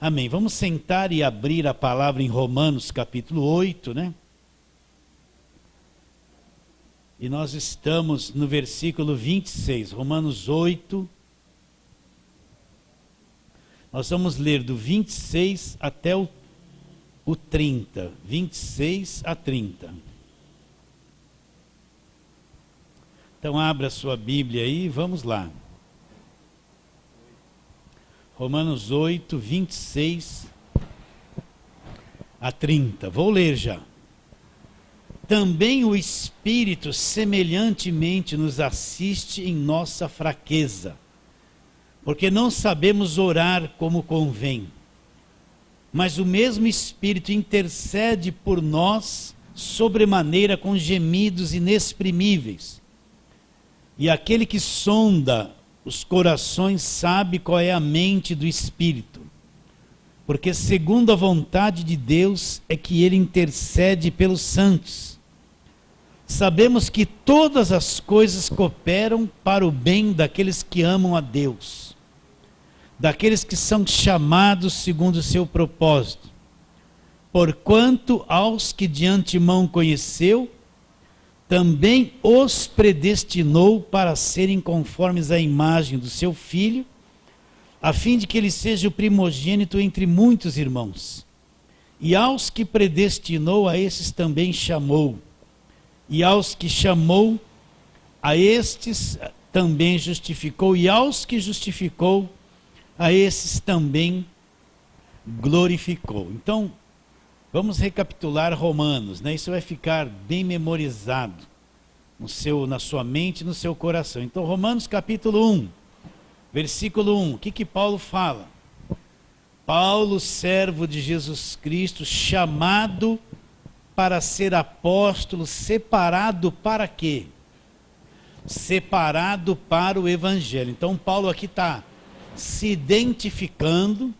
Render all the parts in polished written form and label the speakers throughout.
Speaker 1: Amém. Vamos sentar e abrir a palavra em Romanos capítulo 8, né? E nós estamos no versículo 26, Romanos 8. Nós vamos ler do 26 até o 30, 26 a 30. Então abra a sua Bíblia aí, vamos lá. Romanos 8, 26 a 30. Vou ler já. Também o Espírito semelhantemente nos assiste em nossa fraqueza, porque não sabemos orar como convém. Mas o mesmo Espírito intercede por nós sobremaneira com gemidos inexprimíveis. E aquele que sonda os corações sabe qual é a mente do Espírito, porque segundo a vontade de Deus é que ele intercede pelos santos. Sabemos que todas as coisas cooperam para o bem daqueles que amam a Deus, daqueles que são chamados segundo o seu propósito. Porquanto aos que de antemão conheceu, também os predestinou para serem conformes à imagem do seu Filho, a fim de que ele seja o primogênito entre muitos irmãos. E aos que predestinou, a esses também chamou. E aos que chamou, a estes também justificou. E aos que justificou, a esses também glorificou. Então, vamos recapitular Romanos, né? Isso vai ficar bem memorizado na sua mente e no seu coração. Então, Romanos capítulo 1, versículo 1, o que Paulo fala? Paulo, servo de Jesus Cristo, chamado para ser apóstolo, separado para quê? Separado para o Evangelho. Então, Paulo aqui está se identificando,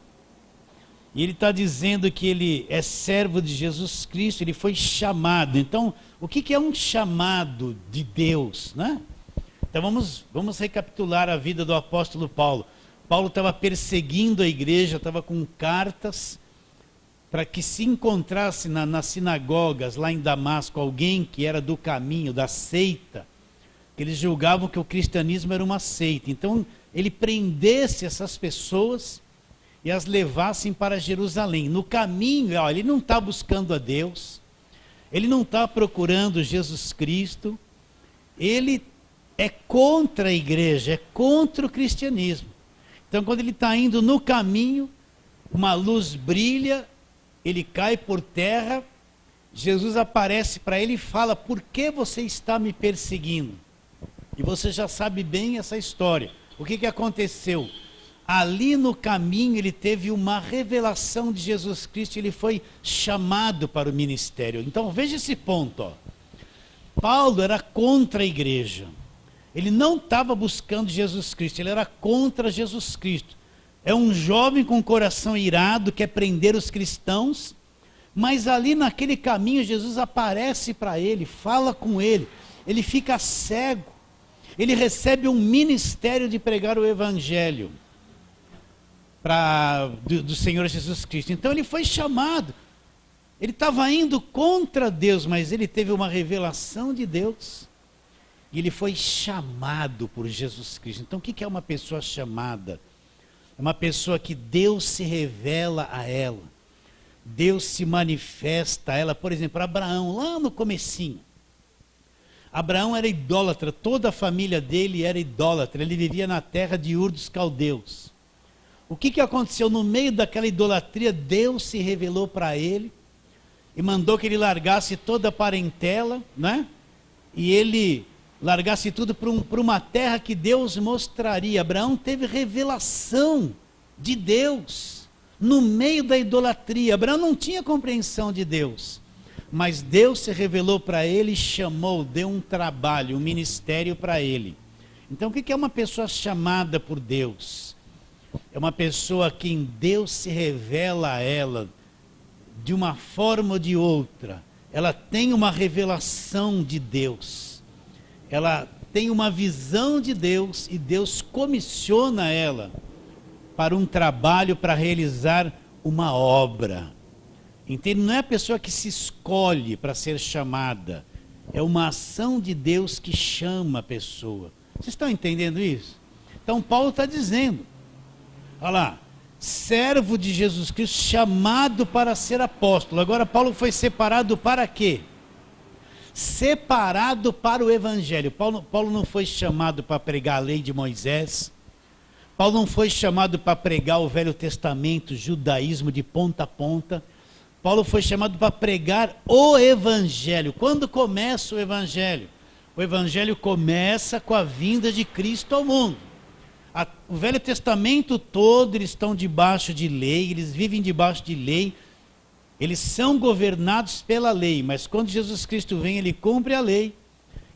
Speaker 1: e ele está dizendo que ele é servo de Jesus Cristo, ele foi chamado. Então, o que é um chamado de Deus, né? Então vamos recapitular a vida do apóstolo Paulo. Paulo estava perseguindo a igreja, estava com cartas para que se encontrasse nas sinagogas lá em Damasco alguém que era do caminho, da seita, que eles julgavam que o cristianismo era uma seita. Então ele prendesse essas pessoas e as levassem para Jerusalém. No caminho, ele não está buscando a Deus, ele não está procurando Jesus Cristo, ele é contra a igreja, é contra o cristianismo. Então, quando ele está indo no caminho, uma luz brilha, ele cai por terra, Jesus aparece para ele e fala: por que você está me perseguindo? E você já sabe bem essa história. O que aconteceu? Ali no caminho ele teve uma revelação de Jesus Cristo, ele foi chamado para o ministério. Então veja esse ponto, ó. Paulo era contra a igreja, ele não estava buscando Jesus Cristo, ele era contra Jesus Cristo. É um jovem com coração irado, quer prender os cristãos, mas ali naquele caminho Jesus aparece para ele, fala com ele, ele fica cego, ele recebe um ministério de pregar o evangelho do Senhor Jesus Cristo. Então ele foi chamado, ele estava indo contra Deus, mas ele teve uma revelação de Deus, e ele foi chamado por Jesus Cristo. Então o que é uma pessoa chamada? É uma pessoa que Deus se revela a ela, Deus se manifesta a ela. Por exemplo, Abraão, lá no comecinho, Abraão era idólatra, toda a família dele era idólatra, ele vivia na terra de Ur dos Caldeus. O que aconteceu? No meio daquela idolatria, Deus se revelou para ele e mandou que ele largasse toda a parentela, né? E ele largasse tudo para uma terra que Deus mostraria. Abraão teve revelação de Deus no meio da idolatria. Abraão não tinha compreensão de Deus, mas Deus se revelou para ele, chamou, deu um trabalho, um ministério para ele. Então o que é uma pessoa chamada por Deus? É uma pessoa a quem Deus se revela a ela de uma forma ou de outra. Ela tem uma revelação de Deus, ela tem uma visão de Deus, e Deus comissiona ela para um trabalho, para realizar uma obra. Entende? Não é a pessoa que se escolhe para ser chamada. É uma ação de Deus que chama a pessoa. Vocês estão entendendo isso? Então Paulo está dizendo, olha lá, servo de Jesus Cristo, chamado para ser apóstolo. Agora Paulo foi separado para quê? Separado para o evangelho. Paulo não foi chamado para pregar a lei de Moisés. Paulo não foi chamado para pregar o Velho Testamento, o judaísmo de ponta a ponta. Paulo foi chamado para pregar o evangelho. Quando começa o evangelho? O evangelho começa com a vinda de Cristo ao mundo. O Velho Testamento todo, eles estão debaixo de lei, eles vivem debaixo de lei, eles são governados pela lei, mas quando Jesus Cristo vem, ele cumpre a lei.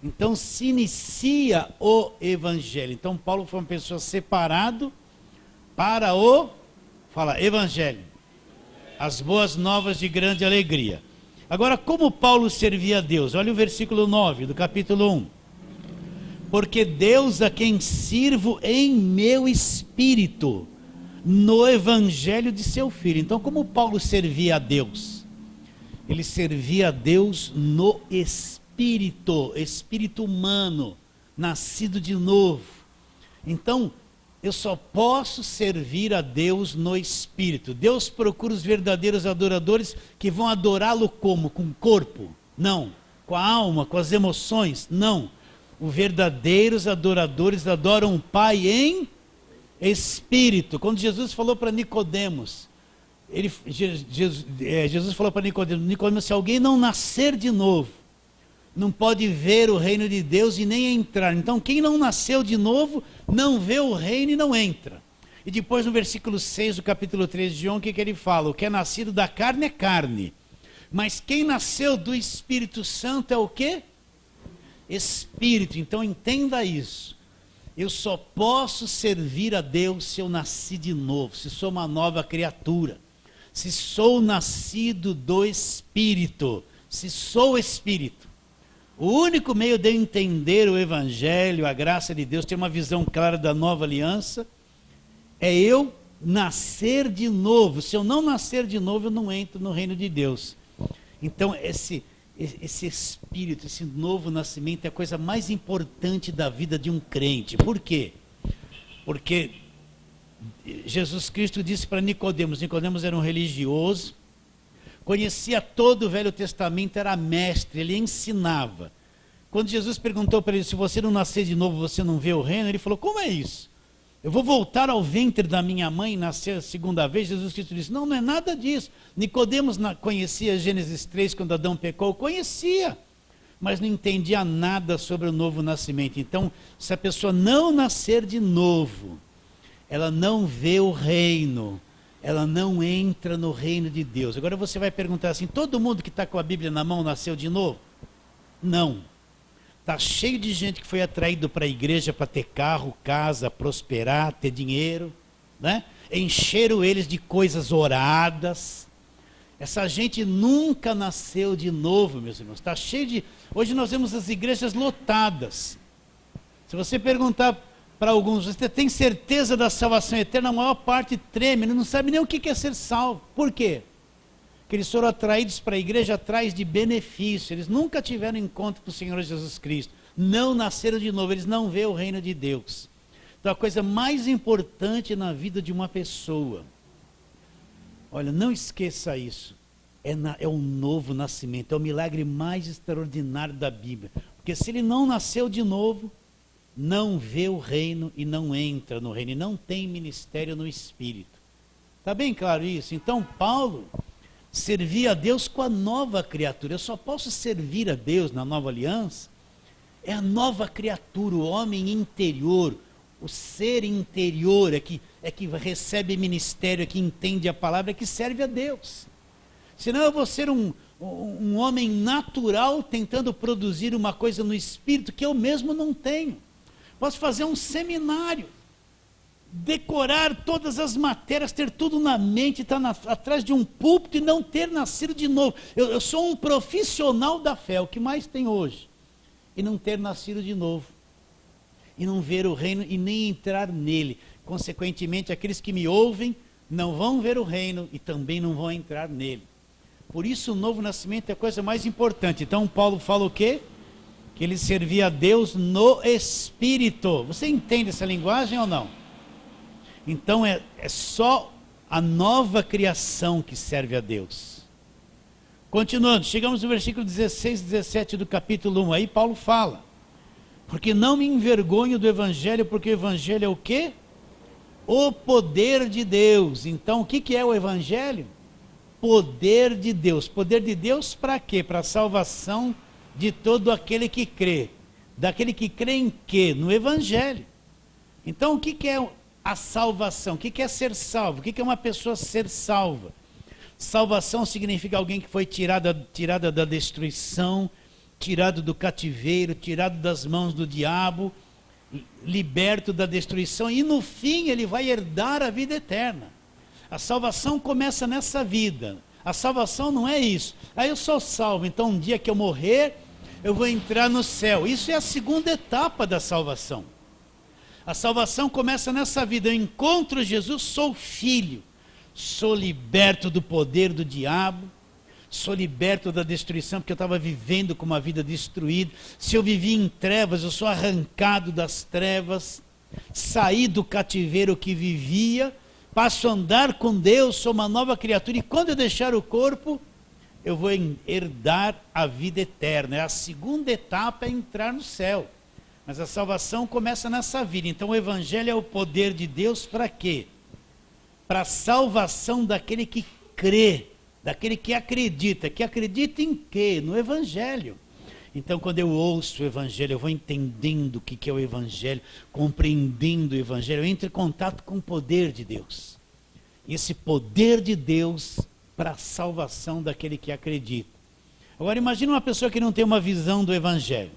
Speaker 1: Então se inicia o evangelho. Então Paulo foi uma pessoa separado para o, evangelho. As boas novas de grande alegria. Agora, como Paulo servia a Deus? Olha o versículo 9 do capítulo 1. Porque Deus a quem sirvo em meu espírito, no evangelho de seu Filho. Então, como Paulo servia a Deus? Ele servia a Deus no espírito, espírito humano, nascido de novo. Então, eu só posso servir a Deus no espírito. Deus procura os verdadeiros adoradores que vão adorá-lo como? Com o corpo? Não. Com a alma, com as emoções? Não. Os verdadeiros adoradores adoram o Pai em espírito. Quando Jesus falou para Nicodemos, Jesus falou para Nicodemos, se alguém não nascer de novo, não pode ver o reino de Deus e nem entrar. Então quem não nasceu de novo, não vê o reino e não entra. E depois no versículo 6 do capítulo 3 de João, o que ele fala? O que é nascido da carne é carne, mas quem nasceu do Espírito Santo é o quê? Espírito. Então entenda isso. Eu só posso servir a Deus se eu nasci de novo, se sou uma nova criatura, se sou nascido do Espírito, se sou Espírito. O único meio de eu entender o Evangelho, a graça de Deus, ter uma visão clara da nova aliança, é eu nascer de novo. Se eu não nascer de novo, eu não entro no reino de Deus. Então esse espírito, esse novo nascimento é a coisa mais importante da vida de um crente. Por quê? Porque Jesus Cristo disse para Nicodemos era um religioso, conhecia todo o Velho Testamento, era mestre, ele ensinava. Quando Jesus perguntou para ele, se você não nascer de novo, você não vê o reino, ele falou, como é isso? Eu vou voltar ao ventre da minha mãe e nascer a segunda vez? Jesus Cristo disse, não é nada disso. Nicodemos conhecia Gênesis 3, quando Adão pecou, conhecia, mas não entendia nada sobre o novo nascimento. Então, se a pessoa não nascer de novo, ela não vê o reino, ela não entra no reino de Deus. Agora você vai perguntar assim, todo mundo que está com a Bíblia na mão nasceu de novo? Não. Está cheio de gente que foi atraído para a igreja para ter carro, casa, prosperar, ter dinheiro, né? Encheram eles de coisas oradas. Essa gente nunca nasceu de novo, meus irmãos. Está cheio de... Hoje nós vemos as igrejas lotadas. Se você perguntar para alguns, você tem certeza da salvação eterna? A maior parte treme, não sabe nem o que é ser salvo. Por quê? Porque eles foram atraídos para a igreja atrás de benefício. Eles nunca tiveram encontro com o Senhor Jesus Cristo. Não nasceram de novo, eles não veem o reino de Deus. Então a coisa mais importante na vida de uma pessoa, olha, não esqueça isso, é um novo nascimento, é o milagre mais extraordinário da Bíblia. Porque se ele não nasceu de novo, não vê o reino e não entra no reino, e não tem ministério no Espírito. Está bem claro isso? Então Paulo servia a Deus com a nova criatura. Eu só posso servir a Deus na nova aliança, é a nova criatura, o homem interior, o ser interior é que recebe ministério, é que entende a palavra, é que serve a Deus. Senão eu vou ser um homem natural tentando produzir uma coisa no espírito que eu mesmo não tenho. Posso fazer um seminário, decorar todas as matérias, ter tudo na mente, estar atrás de um púlpito e não ter nascido de novo. Eu sou um profissional da fé, o que mais tem hoje, e não ter nascido de novo, e não ver o reino e nem entrar nele. Consequentemente, aqueles que me ouvem não vão ver o reino e também não vão entrar nele. Por isso o novo nascimento é a coisa mais importante. Então Paulo fala o quê? Que ele servia a Deus no Espírito. Você entende essa linguagem ou não? Então é só a nova criação que serve a Deus. Continuando, chegamos no versículo 16 e 17 do capítulo 1. Aí Paulo fala: porque não me envergonho do Evangelho, porque o Evangelho é o quê? O poder de Deus. Então o que é o Evangelho? Poder de Deus. Poder de Deus para quê? Para a salvação de todo aquele que crê. Daquele que crê em quê? No Evangelho. Então o que é a salvação? O que é ser salvo? O que é uma pessoa ser salva? Salvação significa alguém que foi tirada da destruição, tirado do cativeiro, tirado das mãos do diabo, liberto da destruição, e no fim ele vai herdar a vida eterna. A salvação começa nessa vida. A salvação não é isso. Aí eu sou salvo, então um dia que eu morrer, eu vou entrar no céu. Isso é a segunda etapa da salvação. A salvação começa nessa vida. Eu encontro Jesus, sou filho. Sou liberto do poder do diabo. Sou liberto da destruição, porque eu estava vivendo com uma vida destruída. Se eu vivia em trevas, eu sou arrancado das trevas. Saí do cativeiro que vivia. Passo a andar com Deus, sou uma nova criatura. E quando eu deixar o corpo, eu vou herdar a vida eterna. A segunda etapa é entrar no céu. Mas a salvação começa nessa vida. Então o Evangelho é o poder de Deus para quê? Para a salvação daquele que crê, daquele que acredita. Que acredita em quê? No Evangelho. Então quando eu ouço o Evangelho, eu vou entendendo o que é o Evangelho, compreendendo o Evangelho, eu entro em contato com o poder de Deus. E esse poder de Deus para a salvação daquele que acredita. Agora imagine uma pessoa que não tem uma visão do Evangelho.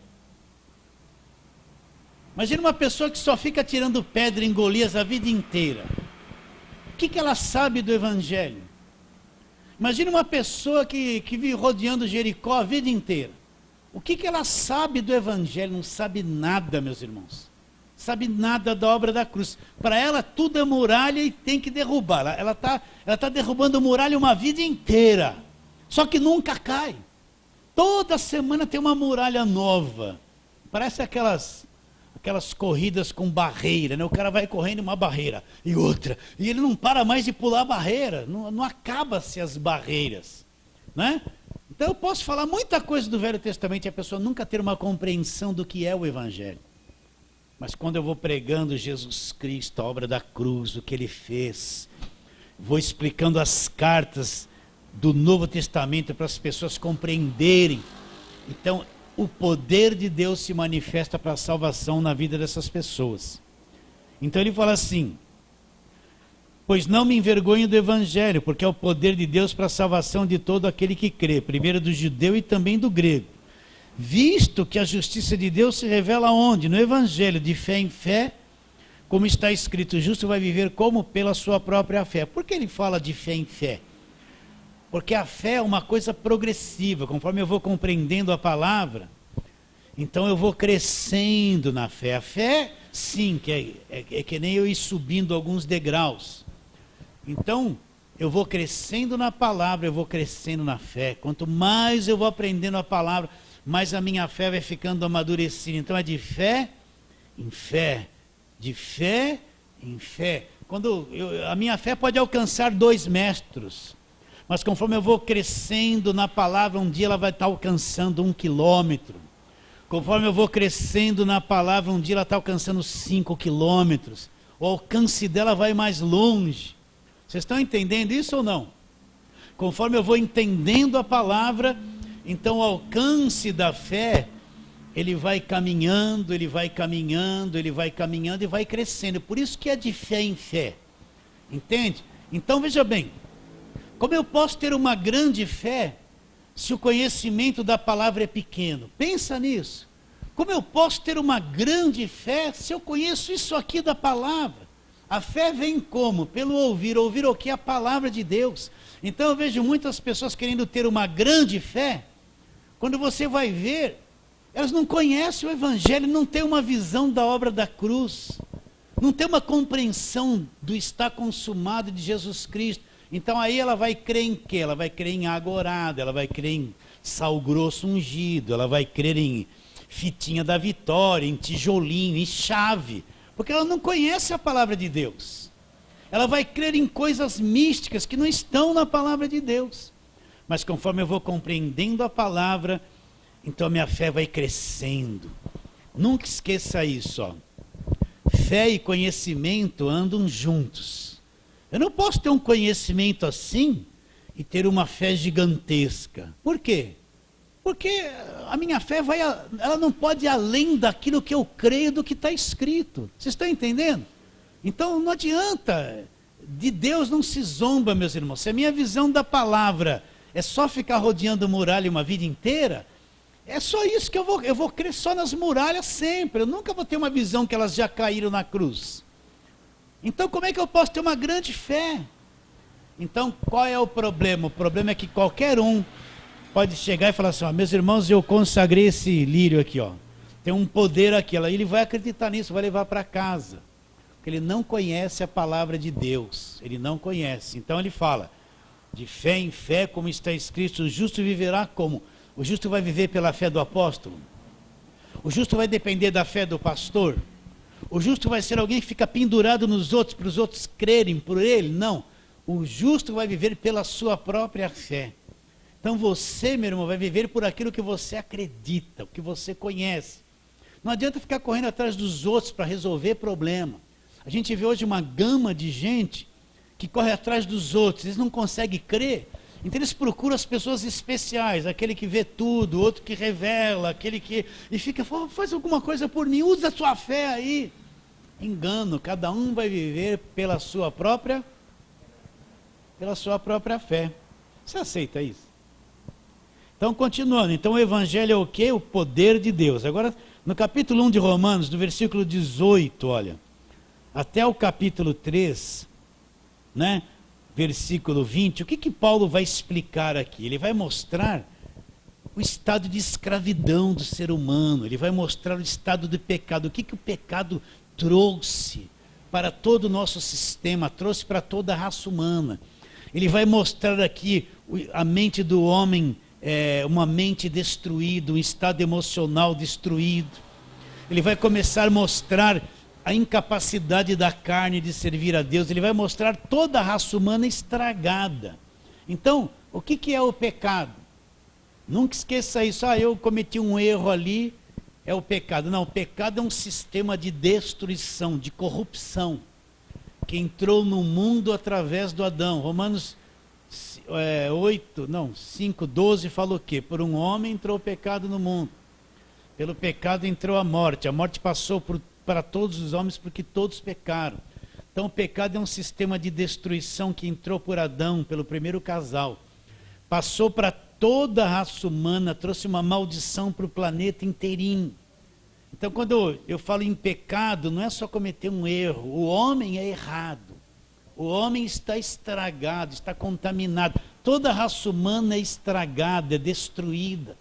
Speaker 1: Imagina uma pessoa que só fica tirando pedra em Golias a vida inteira. O que ela sabe do Evangelho? Imagina uma pessoa que vive rodeando Jericó a vida inteira. O que ela sabe do Evangelho? Não sabe nada, meus irmãos. Sabe nada da obra da cruz. Para ela tudo é muralha e tem que derrubar. Ela tá derrubando muralha uma vida inteira. Só que nunca cai. Toda semana tem uma muralha nova. Parece aquelas corridas com barreira, né? O cara vai correndo uma barreira e outra. E ele não para mais de pular a barreira. Não acaba-se as barreiras, né? Então eu posso falar muita coisa do Velho Testamento e a pessoa nunca ter uma compreensão do que é o Evangelho. Mas quando eu vou pregando Jesus Cristo, a obra da cruz, o que ele fez, vou explicando as cartas do Novo Testamento para as pessoas compreenderem. Então o poder de Deus se manifesta para a salvação na vida dessas pessoas. Então ele fala assim: pois não me envergonho do Evangelho, porque é o poder de Deus para a salvação de todo aquele que crê, primeiro do judeu e também do grego. Visto que a justiça de Deus se revela onde? No Evangelho, de fé em fé, como está escrito, o justo vai viver como? Pela sua própria fé. Por que ele fala de fé em fé? Porque a fé é uma coisa progressiva, conforme eu vou compreendendo a palavra, então eu vou crescendo na fé. A fé, sim, é que nem eu ir subindo alguns degraus. Então, eu vou crescendo na palavra, eu vou crescendo na fé. Quanto mais eu vou aprendendo a palavra, mais a minha fé vai ficando amadurecida. Então é de fé em fé, de fé em fé. A minha fé pode alcançar 2 metros, mas conforme eu vou crescendo na palavra, um dia ela vai estar alcançando 1 quilômetro. Conforme eu vou crescendo na palavra, um dia ela está alcançando 5 quilômetros. O alcance dela vai mais longe. Vocês estão entendendo isso ou não? Conforme eu vou entendendo a palavra, então o alcance da fé, ele vai caminhando, ele vai caminhando, ele vai caminhando e vai crescendo. Por isso que é de fé em fé. Entende? Então veja bem, como eu posso ter uma grande fé se o conhecimento da palavra é pequeno? Pensa nisso. Como eu posso ter uma grande fé se eu conheço isso aqui da palavra? A fé vem como? Pelo ouvir. Ouvir o que? A palavra de Deus. Então eu vejo muitas pessoas querendo ter uma grande fé. Quando você vai ver, elas não conhecem o Evangelho, não têm uma visão da obra da cruz. não tem uma compreensão do estar consumado de Jesus Cristo. Então aí ela vai crer em quê? Ela vai crer em água orada, ela vai crer em sal grosso ungido, ela vai crer em fitinha da vitória, em tijolinho, em chave, porque ela não conhece a palavra de Deus. Ela vai crer em coisas místicas que não estão na palavra de Deus. Mas conforme eu vou compreendendo a palavra, então a minha fé vai crescendo. Nunca esqueça isso, ó. Fé e conhecimento andam juntos. Eu não posso ter um conhecimento assim e ter uma fé gigantesca. Por quê? Porque a minha fé ela não pode ir além daquilo que eu creio do que está escrito. Vocês estão entendendo? Então não adianta. De Deus não se zomba, meus irmãos. Se a minha visão da palavra é só ficar rodeando muralha uma vida inteira, é só isso que eu vou crer só nas muralhas sempre. Eu nunca vou ter uma visão que elas já caíram na cruz. Então como é que eu posso ter uma grande fé? Então qual é o problema? O problema é que qualquer um pode chegar e falar assim, ó, meus irmãos, eu consagrei esse lírio aqui, ó. Tem um poder aqui. Ele vai acreditar nisso, vai levar para casa. Porque ele não conhece a palavra de Deus. Ele não conhece. Então ele fala, de fé em fé, como está escrito, o justo viverá como? O justo vai viver pela fé do apóstolo? O justo vai depender da fé do pastor? O justo vai ser alguém que fica pendurado nos outros, para os outros crerem por ele? Não. O justo vai viver pela sua própria fé. Então você, meu irmão, vai viver por aquilo que você acredita, o que você conhece. Não adianta ficar correndo atrás dos outros para resolver problema. A gente vê hoje uma gama de gente que corre atrás dos outros, eles não conseguem crer. Então eles procuram as pessoas especiais, aquele que vê tudo, outro que revela, aquele que... E fica, faz alguma coisa por mim, usa a sua fé aí. Engano, cada um vai viver pela sua própria fé. Você aceita isso? Então, continuando. Então, o evangelho é o quê? O poder de Deus. Agora, no capítulo 1 de Romanos, no versículo 18, olha, até o capítulo 3, né? Versículo 20, o que Paulo vai explicar aqui? Ele vai mostrar o estado de escravidão do ser humano, ele vai mostrar o estado de pecado, o que o pecado trouxe para todo o nosso sistema, trouxe para toda a raça humana. Ele vai mostrar aqui a mente do homem, uma mente destruída, um estado emocional destruído. Ele vai começar a mostrar a incapacidade da carne de servir a Deus. Ele vai mostrar toda a raça humana estragada. Então, o que é o pecado? Nunca esqueça isso. Eu cometi um erro ali, é o pecado. Não, o pecado é um sistema de destruição, de corrupção, que entrou no mundo através do Adão. Romanos 5:12 fala o quê? Por um homem entrou o pecado no mundo. Pelo pecado entrou a morte passou para todos os homens porque todos pecaram. Então o pecado é um sistema de destruição que entrou por Adão, pelo primeiro casal. Passou para toda a raça humana, trouxe uma maldição para o planeta inteirinho. Então quando eu falo em pecado, não é só cometer um erro. O homem é errado. O homem está estragado, está contaminado. Toda a raça humana é estragada, é destruída.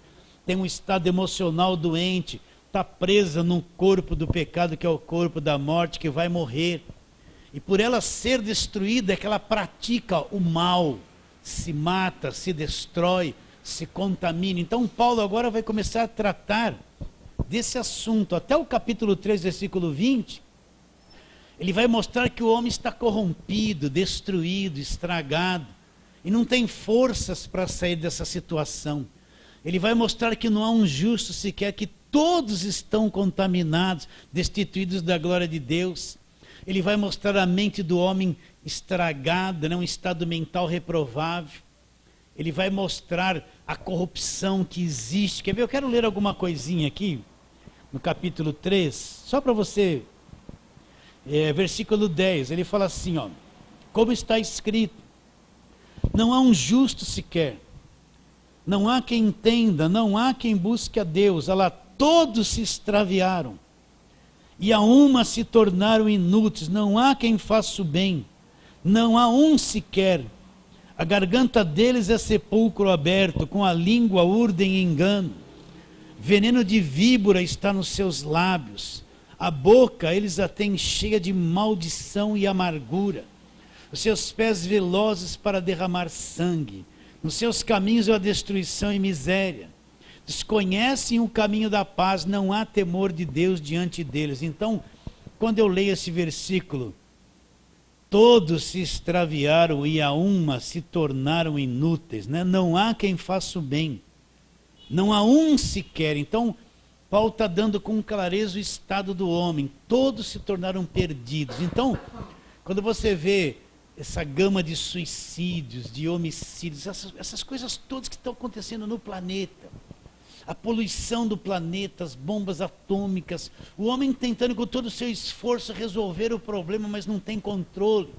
Speaker 1: Tem um estado emocional doente. Está presa no corpo do pecado, que é o corpo da morte, que vai morrer. E por ela ser destruída, é que ela pratica o mal, se mata, se destrói, se contamina. Então Paulo agora vai começar a tratar desse assunto. Até o capítulo 3, versículo 20, ele vai mostrar que o homem está corrompido, destruído, estragado, e não tem forças para sair dessa situação. Ele vai mostrar que não há um justo sequer, que todos estão contaminados, destituídos da glória de Deus. Ele vai mostrar a mente do homem estragada, um estado mental reprovável. Ele vai mostrar a corrupção que existe. Quer ver? Eu quero ler alguma coisinha aqui, no capítulo 3, só para você, versículo 10, ele fala assim, ó, como está escrito, não há um justo sequer, não há quem entenda, não há quem busque a Deus, olha lá, todos se extraviaram, e a uma se tornaram inúteis, não há quem faça o bem, não há um sequer, a garganta deles é sepulcro aberto, com a língua urdem engano, veneno de víbora está nos seus lábios, A boca eles a têm cheia de maldição e amargura. Os seus pés velozes para derramar sangue. Nos seus caminhos há destruição e miséria. Desconhecem o caminho da paz, não há temor de Deus diante deles. Então, quando eu leio esse versículo, todos se extraviaram e a uma se tornaram inúteis, né? Não há quem faça o bem, não há um sequer. Então, Paulo está dando com clareza o estado do homem, todos se tornaram perdidos. Então, quando você vê essa gama de suicídios, de homicídios, essas coisas todas que estão acontecendo no planeta, a poluição do planeta, as bombas atômicas, o homem tentando com todo o seu esforço resolver o problema, mas não tem controle.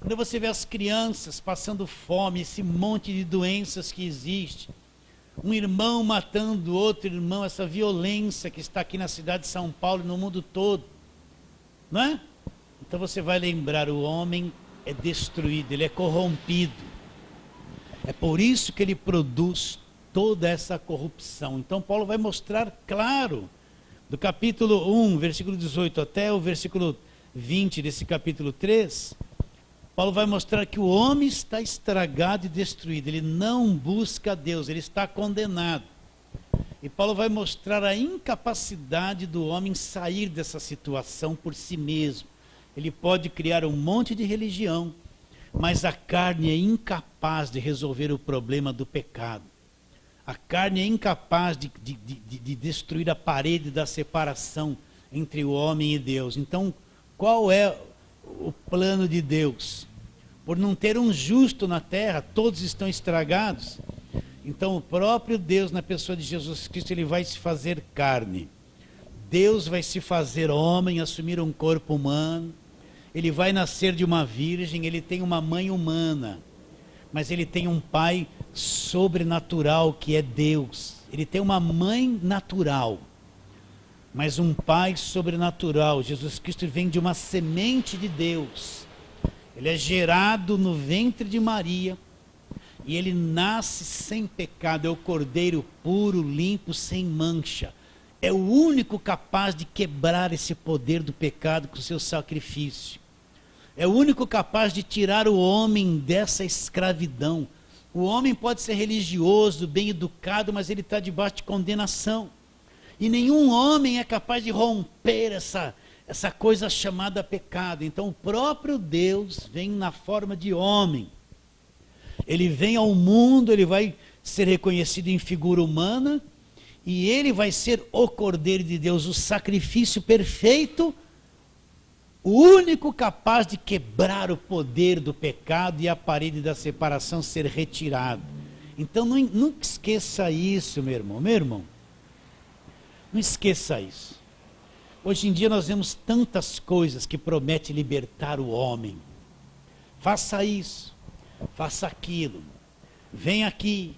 Speaker 1: Quando você vê as crianças passando fome, esse monte de doenças que existe, um irmão matando outro irmão, essa violência que está aqui na cidade de São Paulo e no mundo todo, não é? Então você vai lembrar, o homem é destruído, ele é corrompido. É por isso que ele produz toda essa corrupção. Então Paulo vai mostrar claro, do capítulo 1, versículo 18 até o versículo 20 desse capítulo 3, Paulo vai mostrar que o homem está estragado e destruído, ele não busca Deus, ele está condenado. E Paulo vai mostrar a incapacidade do homem sair dessa situação por si mesmo. Ele pode criar um monte de religião, mas a carne é incapaz de resolver o problema do pecado. A carne é incapaz de destruir a parede da separação entre o homem e Deus. Então, qual é o plano de Deus? Por não ter um justo na terra, todos estão estragados. Então o próprio Deus, na pessoa de Jesus Cristo, ele vai se fazer carne. Deus vai se fazer homem, assumir um corpo humano. Ele vai nascer de uma virgem, ele tem uma mãe humana, mas ele tem um pai sobrenatural que é Deus. Ele tem uma mãe natural, mas um pai sobrenatural. Jesus Cristo vem de uma semente de Deus. Ele é gerado no ventre de Maria e ele nasce sem pecado. É o cordeiro puro, limpo, sem mancha. É o único capaz de quebrar esse poder do pecado com o seu sacrifício. É o único capaz de tirar o homem dessa escravidão. O homem pode ser religioso, bem educado, mas ele está debaixo de condenação. E nenhum homem é capaz de romper essa coisa chamada pecado. Então o próprio Deus vem na forma de homem. Ele vem ao mundo, ele vai ser reconhecido em figura humana, e ele vai ser o Cordeiro de Deus, o sacrifício perfeito, o único capaz de quebrar o poder do pecado e a parede da separação ser retirada. Então nunca esqueça isso, meu irmão. Meu irmão, não esqueça isso. Hoje em dia nós vemos tantas coisas que prometem libertar o homem. Faça isso, faça aquilo, vem aqui,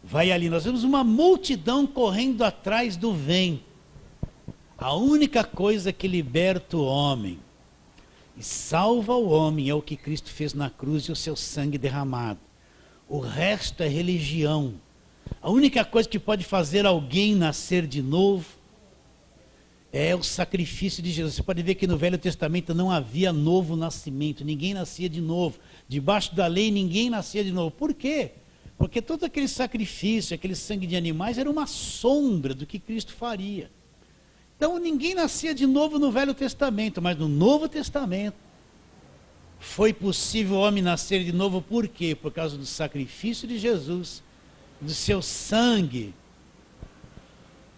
Speaker 1: vai ali. Nós vemos uma multidão correndo atrás do vento. A única coisa que liberta o homem e salva o homem é o que Cristo fez na cruz e o seu sangue derramado. O resto é religião. A única coisa que pode fazer alguém nascer de novo é o sacrifício de Jesus. Você pode ver que no Velho Testamento não havia novo nascimento, ninguém nascia de novo. Debaixo da lei ninguém nascia de novo. Por quê? Porque todo aquele sacrifício, aquele sangue de animais era uma sombra do que Cristo faria. Então ninguém nascia de novo no Velho Testamento, mas no Novo Testamento foi possível o homem nascer de novo. Por quê? Por causa do sacrifício de Jesus, do seu sangue.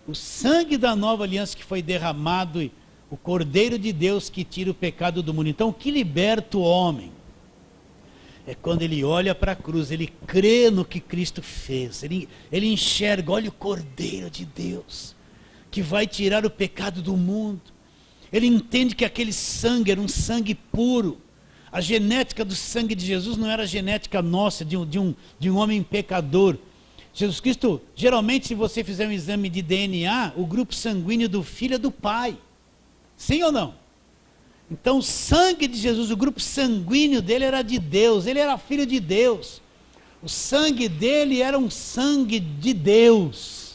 Speaker 1: O sangue da nova aliança que foi derramado, o Cordeiro de Deus que tira o pecado do mundo. Então o que liberta o homem é quando ele olha para a cruz, ele crê no que Cristo fez, ele enxerga, olha o Cordeiro de Deus que vai tirar o pecado do mundo. Ele entende que aquele sangue era um sangue puro. A genética do sangue de Jesus não era a genética nossa, de um homem pecador. Jesus Cristo, geralmente, se você fizer um exame de DNA, o grupo sanguíneo do filho é do pai. Sim ou não? Então o sangue de Jesus, o grupo sanguíneo dele era de Deus, ele era filho de Deus. O sangue dele era um sangue de Deus.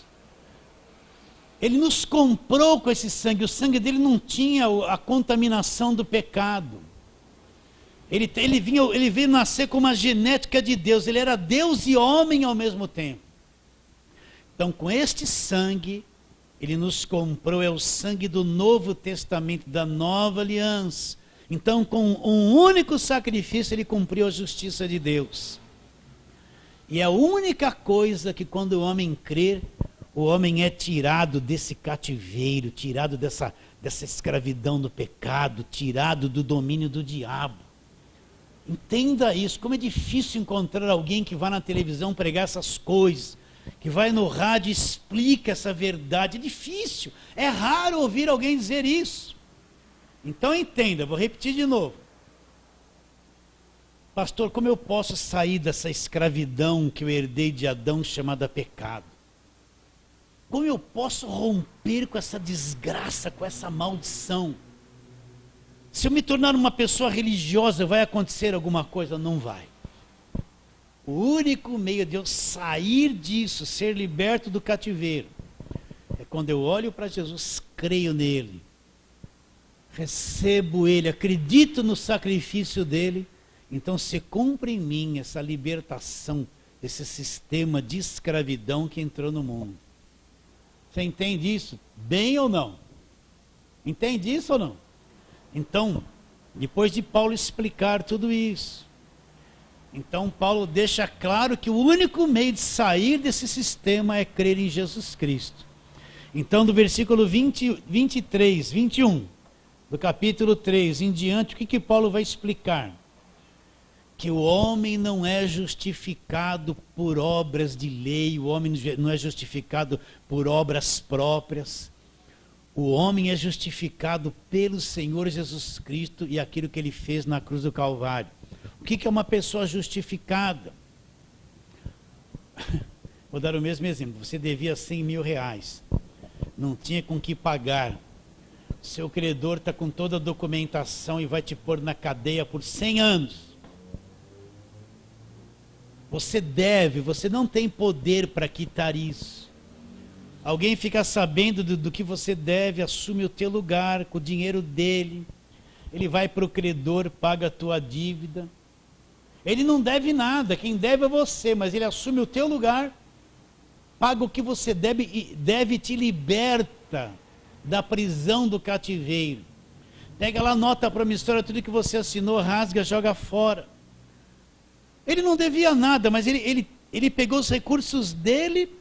Speaker 1: Ele nos comprou com esse sangue. O sangue dele não tinha a contaminação do pecado. Ele veio nascer com uma genética de Deus. Ele era Deus e homem ao mesmo tempo. Então, com este sangue, ele nos comprou. É o sangue do Novo Testamento, da Nova Aliança. Então, com um único sacrifício, ele cumpriu a justiça de Deus. E é a única coisa que, quando o homem crer, o homem é tirado desse cativeiro, tirado dessa escravidão do pecado, tirado do domínio do diabo. Entenda isso, como é difícil encontrar alguém que vá na televisão pregar essas coisas, que vai no rádio e explica essa verdade. É difícil, é raro ouvir alguém dizer isso. Então entenda, vou repetir de novo. Pastor, como eu posso sair dessa escravidão que eu herdei de Adão chamada pecado? Como eu posso romper com essa desgraça, com essa maldição? Se eu me tornar uma pessoa religiosa, vai acontecer alguma coisa? Não vai. O único meio de eu sair disso, ser liberto do cativeiro, é quando eu olho para Jesus, creio nele, recebo ele, acredito no sacrifício dele, então se cumpre em mim essa libertação, esse sistema de escravidão que entrou no mundo. Você entende isso? Bem ou não? Entende isso ou não? Então, depois de Paulo explicar tudo isso, então Paulo deixa claro que o único meio de sair desse sistema é crer em Jesus Cristo. Então, do versículo 23, 21, do capítulo 3 em diante, o que Paulo vai explicar? Que o homem não é justificado por obras de lei, o homem não é justificado por obras próprias. O homem é justificado pelo Senhor Jesus Cristo e aquilo que ele fez na cruz do Calvário. O que é uma pessoa justificada? Vou dar o mesmo exemplo. Você devia 100 mil reais. Não tinha com que pagar. Seu credor está com toda a documentação e vai te pôr na cadeia por 100 anos. Você deve, você não tem poder para quitar isso. Alguém fica sabendo do que você deve, assume o teu lugar com o dinheiro dele. Ele vai para o credor, paga a tua dívida. Ele não deve nada, quem deve é você, mas ele assume o teu lugar, paga o que você deve e te liberta da prisão do cativeiro. Pega lá, nota promissória, tudo que você assinou, rasga, joga fora. Ele não devia nada, mas ele pegou os recursos dele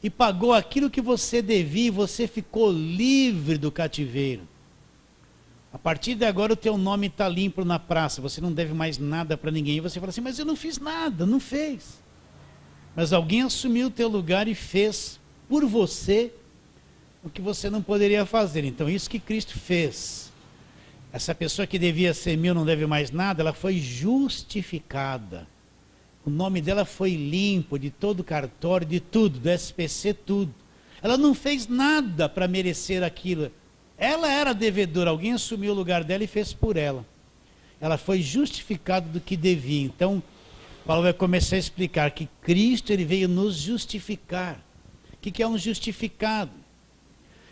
Speaker 1: e pagou aquilo que você devia e você ficou livre do cativeiro. A partir de agora o teu nome está limpo na praça, você não deve mais nada para ninguém. E você fala assim, mas eu não fiz nada, não fez. Mas alguém assumiu o teu lugar e fez por você o que você não poderia fazer. Então isso que Cristo fez. Essa pessoa que devia ser mil não deve mais nada, ela foi justificada. O nome dela foi limpo de todo o cartório, de tudo, do SPC, tudo. Ela não fez nada para merecer aquilo. Ela era devedora, alguém assumiu o lugar dela e fez por ela. Ela foi justificada do que devia. Então, Paulo vai começar a explicar que Cristo ele veio nos justificar. O que é um justificado?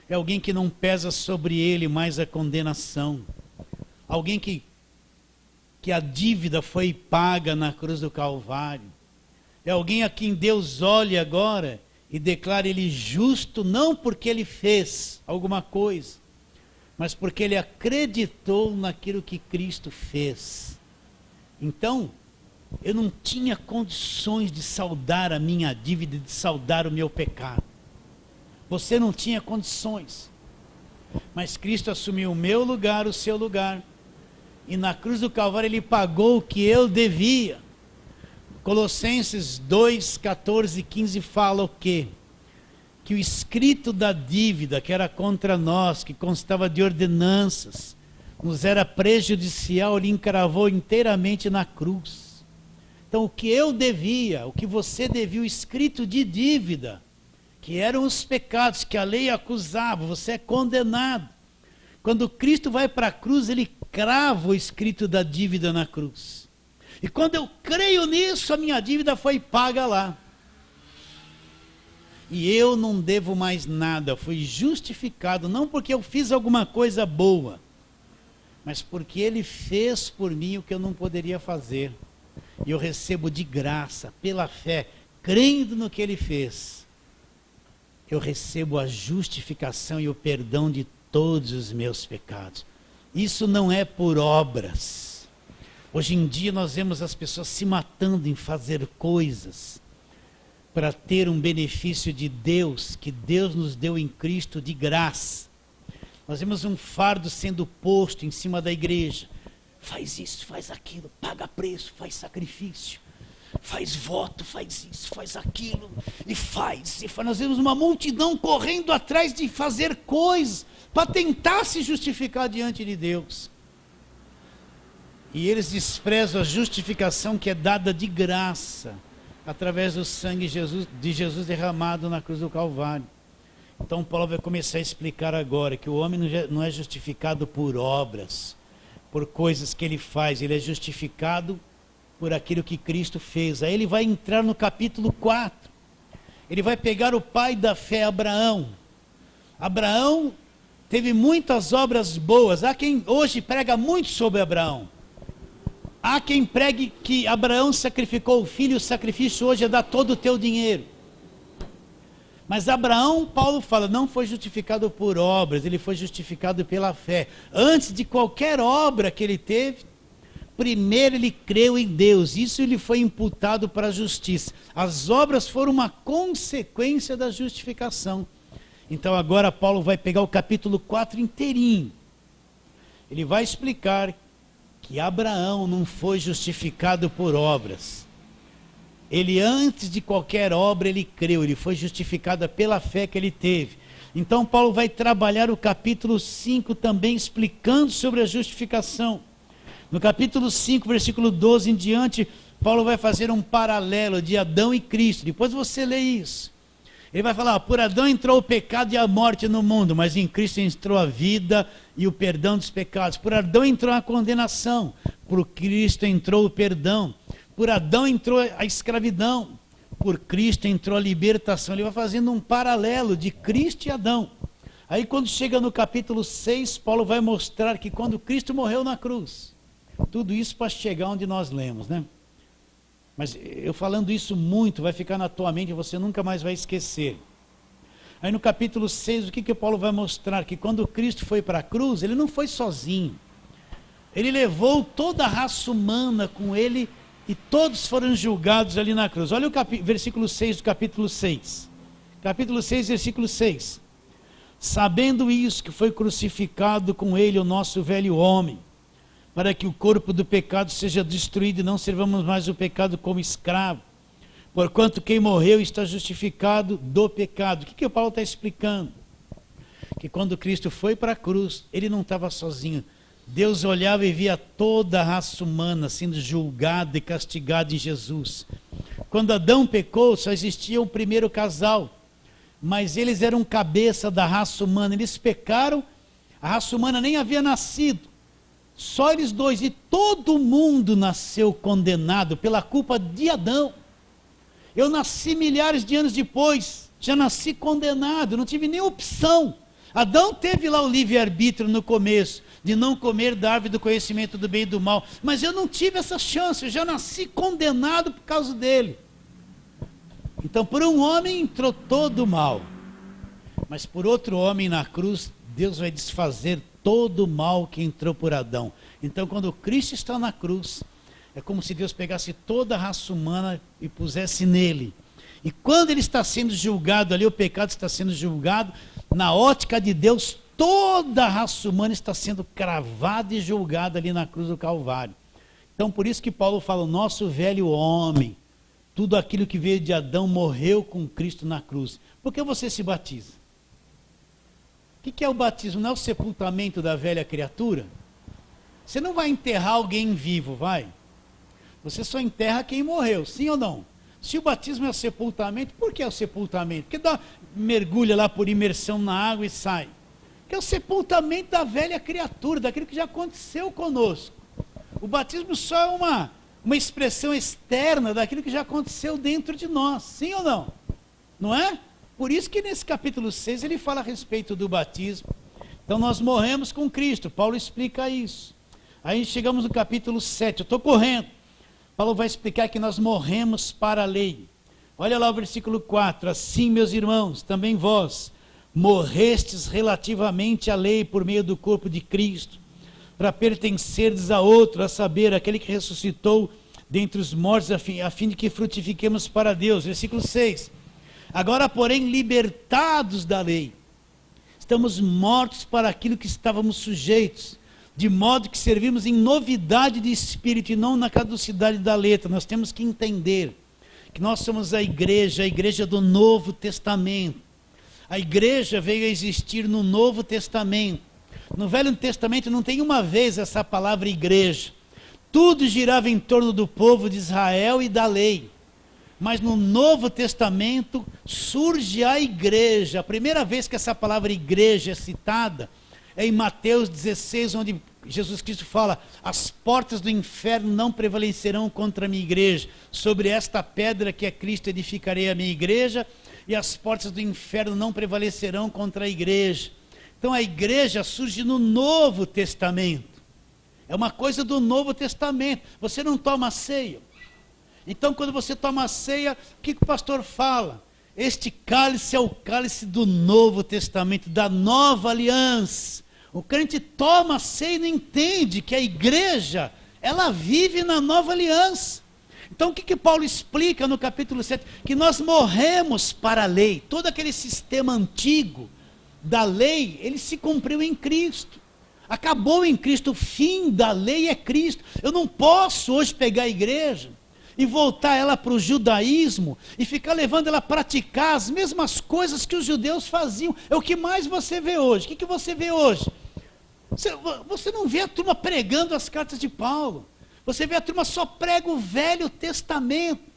Speaker 1: É alguém que não pesa sobre ele mais a condenação. Alguém que a dívida foi paga na cruz do Calvário. É alguém a quem Deus olha agora e declara ele justo, não porque ele fez alguma coisa, mas porque ele acreditou naquilo que Cristo fez. Então, eu não tinha condições de saldar a minha dívida, de saldar o meu pecado. Você não tinha condições. Mas Cristo assumiu o meu lugar, o seu lugar. E na cruz do Calvário ele pagou o que eu devia. Colossenses 2, 14 e 15 fala o quê? Que o escrito da dívida que era contra nós, que constava de ordenanças, nos era prejudicial, ele encravou inteiramente na cruz. Então o que eu devia, o que você devia, o escrito de dívida, que eram os pecados que a lei acusava, você é condenado. Quando Cristo vai para a cruz, ele crava o escrito da dívida na cruz. E quando eu creio nisso, a minha dívida foi paga lá. e eu não devo mais nada. Fui justificado, não porque eu fiz alguma coisa boa, mas porque ele fez por mim o que eu não poderia fazer. E eu recebo de graça, pela fé, crendo no que ele fez. Eu recebo a justificação e o perdão de todos os meus pecados. Isso não é por obras. Hoje em dia nós vemos as pessoas se matando em fazer coisas para ter um benefício de Deus, que Deus nos deu em Cristo de graça. Nós vemos um fardo sendo posto em cima da igreja. Faz isso, faz aquilo, paga preço, faz sacrifício, faz voto, faz isso, faz aquilo, e faz. Nós vemos uma multidão correndo atrás de fazer coisas para tentar se justificar diante de Deus. E eles desprezam a justificação que é dada de graça, através do sangue de Jesus derramado na cruz do Calvário. Então Paulo vai começar a explicar agora que o homem não é justificado por obras, por coisas que ele faz, ele é justificado por aquilo que Cristo fez. Aí ele vai entrar no capítulo 4, ele vai pegar o pai da fé, Abraão. Abraão teve muitas obras boas. Há quem hoje prega muito sobre Abraão. Há quem pregue que Abraão sacrificou o filho, e o sacrifício hoje é dar todo o teu dinheiro. Mas Abraão, Paulo fala, não foi justificado por obras, ele foi justificado pela fé. Antes de qualquer obra que ele teve, primeiro ele creu em Deus, isso lhe foi imputado para a justiça. As obras foram uma consequência da justificação. Então agora Paulo vai pegar o capítulo 4 inteirinho. Ele vai explicar que Abraão não foi justificado por obras. Ele, antes de qualquer obra, ele creu, ele foi justificado pela fé que ele teve. Então Paulo vai trabalhar o capítulo 5 também explicando sobre a justificação. No capítulo 5, versículo 12 em diante, Paulo vai fazer um paralelo de Adão e Cristo. Depois você lê isso. Ele vai falar, por Adão entrou o pecado e a morte no mundo, mas em Cristo entrou a vida e o perdão dos pecados. Por Adão entrou a condenação, por Cristo entrou o perdão. Por Adão entrou a escravidão, por Cristo entrou a libertação. Ele vai fazendo um paralelo de Cristo e Adão. Aí quando chega no capítulo 6, Paulo vai mostrar que quando Cristo morreu na cruz, tudo isso para chegar onde nós lemos, né? Mas eu falando isso muito, vai ficar na tua mente, você nunca mais vai esquecer. Aí no capítulo 6, o que Paulo vai mostrar? Que quando Cristo foi para a cruz, ele não foi sozinho. Ele levou toda a raça humana com ele e todos foram julgados ali na cruz. Olha o versículo 6 do capítulo 6. Capítulo 6, versículo 6. Sabendo isso, que foi crucificado com ele o nosso velho homem, para que o corpo do pecado seja destruído e não servamos mais o pecado como escravo. Porquanto quem morreu está justificado do pecado. O que o Paulo está explicando? Que quando Cristo foi para a cruz, ele não estava sozinho. Deus olhava e via toda a raça humana sendo julgada e castigada em Jesus. Quando Adão pecou, só existia o primeiro casal, mas eles eram cabeça da raça humana. Eles pecaram, a raça humana nem havia nascido, só eles dois, e todo mundo nasceu condenado pela culpa de Adão. Eu nasci milhares de anos depois, já nasci condenado, não tive nem opção. Adão teve lá o livre-arbítrio no começo, de não comer da árvore do conhecimento do bem e do mal, mas eu não tive essa chance, eu já nasci condenado por causa dele. Então por um homem entrou todo o mal, mas por outro homem na cruz, Deus vai desfazer todo o mal que entrou por Adão. Então quando Cristo está na cruz, é como se Deus pegasse toda a raça humana e pusesse nele. E quando ele está sendo julgado ali, o pecado está sendo julgado, na ótica de Deus, toda a raça humana está sendo cravada e julgada ali na cruz do Calvário. Então por isso que Paulo fala, o nosso velho homem, tudo aquilo que veio de Adão morreu com Cristo na cruz. Por que você se batiza? O que é o batismo? Não é o sepultamento da velha criatura? Você não vai enterrar alguém vivo, vai? Você só enterra quem morreu, sim ou não? Se o batismo é o sepultamento, por que é o sepultamento? Porque mergulha lá por imersão na água e sai. Que é o sepultamento da velha criatura, daquilo que já aconteceu conosco. O batismo só é uma expressão externa daquilo que já aconteceu dentro de nós, sim ou não? Não é? Por isso que nesse capítulo 6 ele fala a respeito do batismo. Então nós morremos com Cristo, Paulo explica isso. Aí chegamos no capítulo 7, eu estou correndo. Paulo vai explicar que nós morremos para a lei. Olha lá o versículo 4, assim meus irmãos, também vós, morrestes relativamente à lei por meio do corpo de Cristo, para pertencerdes a outro, a saber, aquele que ressuscitou dentre os mortos, a fim de que frutifiquemos para Deus. Versículo 6. Agora, porém, libertados da lei, estamos mortos para aquilo que estávamos sujeitos, de modo que servimos em novidade de espírito e não na caducidade da letra. Nós temos que entender que nós somos a igreja do Novo Testamento. A igreja veio a existir no Novo Testamento. No Velho Testamento não tem uma vez essa palavra igreja. Tudo girava em torno do povo de Israel e da lei. Mas no Novo Testamento surge a igreja. A primeira vez que essa palavra igreja é citada é em Mateus 16, onde Jesus Cristo fala: as portas do inferno não prevalecerão contra a minha igreja. Sobre esta pedra que é Cristo edificarei a minha igreja, e as portas do inferno não prevalecerão contra a igreja. Então a igreja surge no Novo Testamento. É uma coisa do Novo Testamento. Você não toma ceia. Então quando você toma a ceia, o que o pastor fala? Este cálice é o cálice do Novo Testamento, da nova aliança. O crente toma a ceia e não entende que a igreja, ela vive na nova aliança. Então o que Paulo explica no capítulo 7? Que nós morremos para a lei. Todo aquele sistema antigo da lei, ele se cumpriu em Cristo. Acabou em Cristo, o fim da lei é Cristo. Eu não posso hoje pegar a igreja e voltar ela para o judaísmo e ficar levando ela a praticar as mesmas coisas que os judeus faziam. É o que mais você vê hoje. O que você vê hoje? Você não vê a turma pregando as cartas de Paulo. Você vê a turma só prega o Velho Testamento.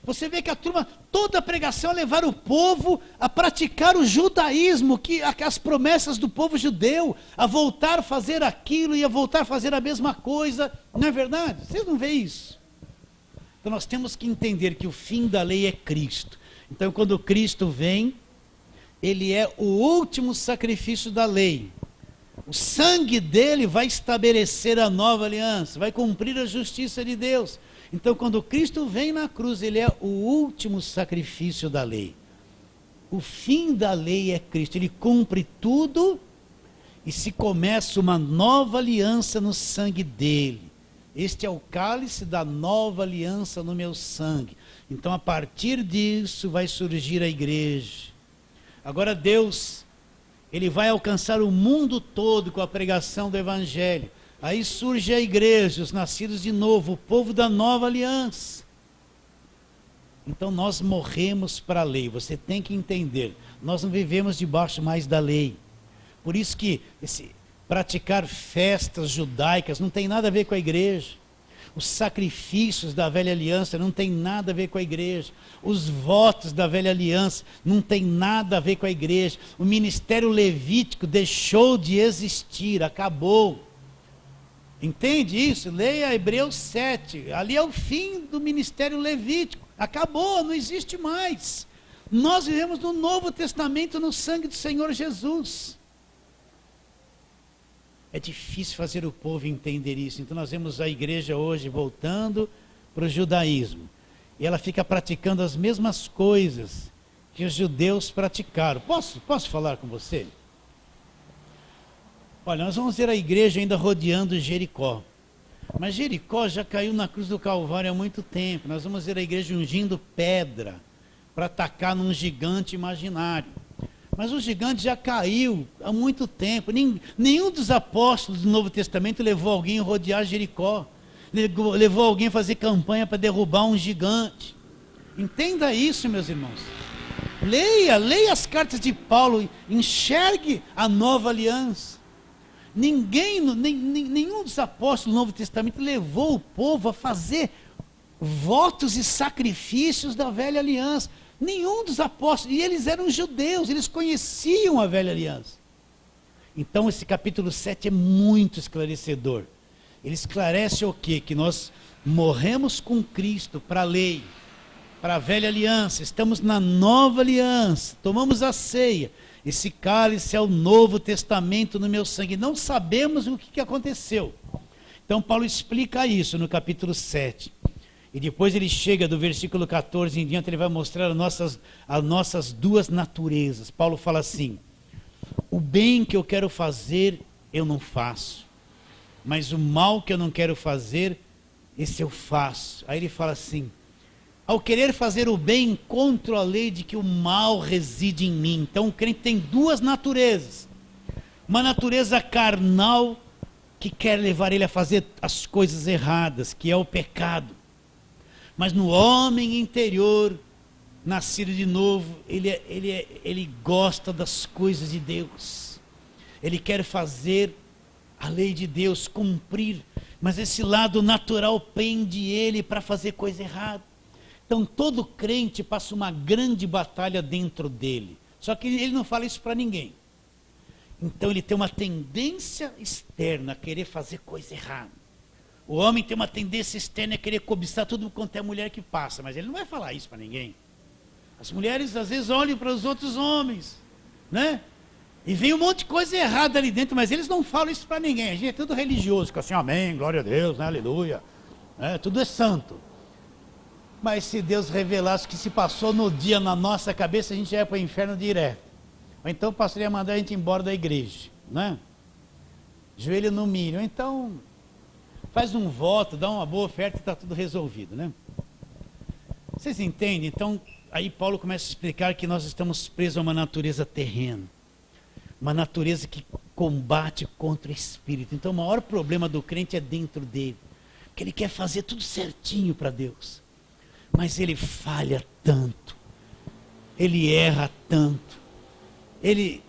Speaker 1: Você vê que a turma, toda a pregação é levar o povo a praticar o judaísmo, as promessas do povo judeu, a voltar a fazer aquilo e a voltar a fazer a mesma coisa. Não é verdade? Vocês não veem isso? Então nós temos que entender que o fim da lei é Cristo. Então quando Cristo vem, ele é o último sacrifício da lei. O sangue dele vai estabelecer a nova aliança, vai cumprir a justiça de Deus. Então quando Cristo vem na cruz, ele é o último sacrifício da lei. O fim da lei é Cristo, ele cumpre tudo e se começa uma nova aliança no sangue dele. Este é o cálice da nova aliança no meu sangue. Então a partir disso vai surgir a igreja. Agora Deus, ele vai alcançar o mundo todo com a pregação do evangelho. Aí surge a igreja, os nascidos de novo, o povo da nova aliança. Então nós morremos para a lei, você tem que entender, nós não vivemos debaixo mais da lei. Por isso que praticar festas judaicas não tem nada a ver com a igreja. Os sacrifícios da velha aliança não tem nada a ver com a igreja. Os votos da velha aliança não tem nada a ver com a igreja. O ministério levítico deixou de existir, acabou. Entende isso? Leia Hebreus 7. Ali é o fim do ministério levítico. Acabou, não existe mais. Nós vivemos no Novo Testamento, no sangue do Senhor Jesus. É difícil fazer o povo entender isso. Então nós vemos a igreja hoje voltando para o judaísmo. E ela fica praticando as mesmas coisas que os judeus praticaram. Posso falar com você? Olha, nós vamos ver a igreja ainda rodeando Jericó. Mas Jericó já caiu na cruz do Calvário há muito tempo. Nós vamos ver a igreja ungindo pedra para atacar num gigante imaginário. Mas o gigante já caiu há muito tempo. Nenhum dos apóstolos do Novo Testamento levou alguém a rodear Jericó. Levou alguém a fazer campanha para derrubar um gigante. Entenda isso, meus irmãos. Leia as cartas de Paulo, enxergue a nova aliança. Nenhum dos apóstolos do Novo Testamento levou o povo a fazer votos e sacrifícios da velha aliança. Nenhum dos apóstolos, e eles eram judeus, eles conheciam a velha aliança. Então esse capítulo 7 é muito esclarecedor. Ele esclarece o quê? Que nós morremos com Cristo para a lei. para a velha aliança, estamos na nova aliança, tomamos a ceia. Esse cálice é o novo testamento no meu sangue. Não sabemos o que aconteceu. Então Paulo explica isso no capítulo 7. E depois ele chega do versículo 14 em diante, ele vai mostrar as nossas duas naturezas. Paulo fala assim: o bem que eu quero fazer, eu não faço. Mas o mal que eu não quero fazer, esse eu faço. Aí ele fala assim: ao querer fazer o bem, encontro a lei de que o mal reside em mim. Então o crente tem duas naturezas. Uma natureza carnal, que quer levar ele a fazer as coisas erradas, que é o pecado. Mas no homem interior, nascido de novo, ele gosta das coisas de Deus. Ele quer fazer a lei de Deus, cumprir. Mas esse lado natural pende ele para fazer coisa errada. Então todo crente passa uma grande batalha dentro dele. Só que ele não fala isso para ninguém. Então ele tem uma tendência externa a querer fazer coisa errada. O homem tem uma tendência externa a querer cobiçar tudo quanto é mulher que passa. Mas ele não vai falar isso para ninguém. As mulheres às vezes olham para os outros homens, né? E vem um monte de coisa errada ali dentro, mas eles não falam isso para ninguém. A gente é tudo religioso, fica assim, amém, glória a Deus, né, aleluia. Tudo é santo. Mas se Deus revelasse o que se passou no dia na nossa cabeça, a gente ia para o inferno direto. Ou então o pastor ia mandar a gente embora da igreja, né? Joelho no milho. Ou então faz um voto, dá uma boa oferta e está tudo resolvido, né? Vocês entendem? Então aí Paulo começa a explicar que nós estamos presos a uma natureza terrena. Uma natureza que combate contra o espírito. Então o maior problema do crente é dentro dele. Porque ele quer fazer tudo certinho para Deus. Mas ele falha tanto. Ele erra tanto. Ele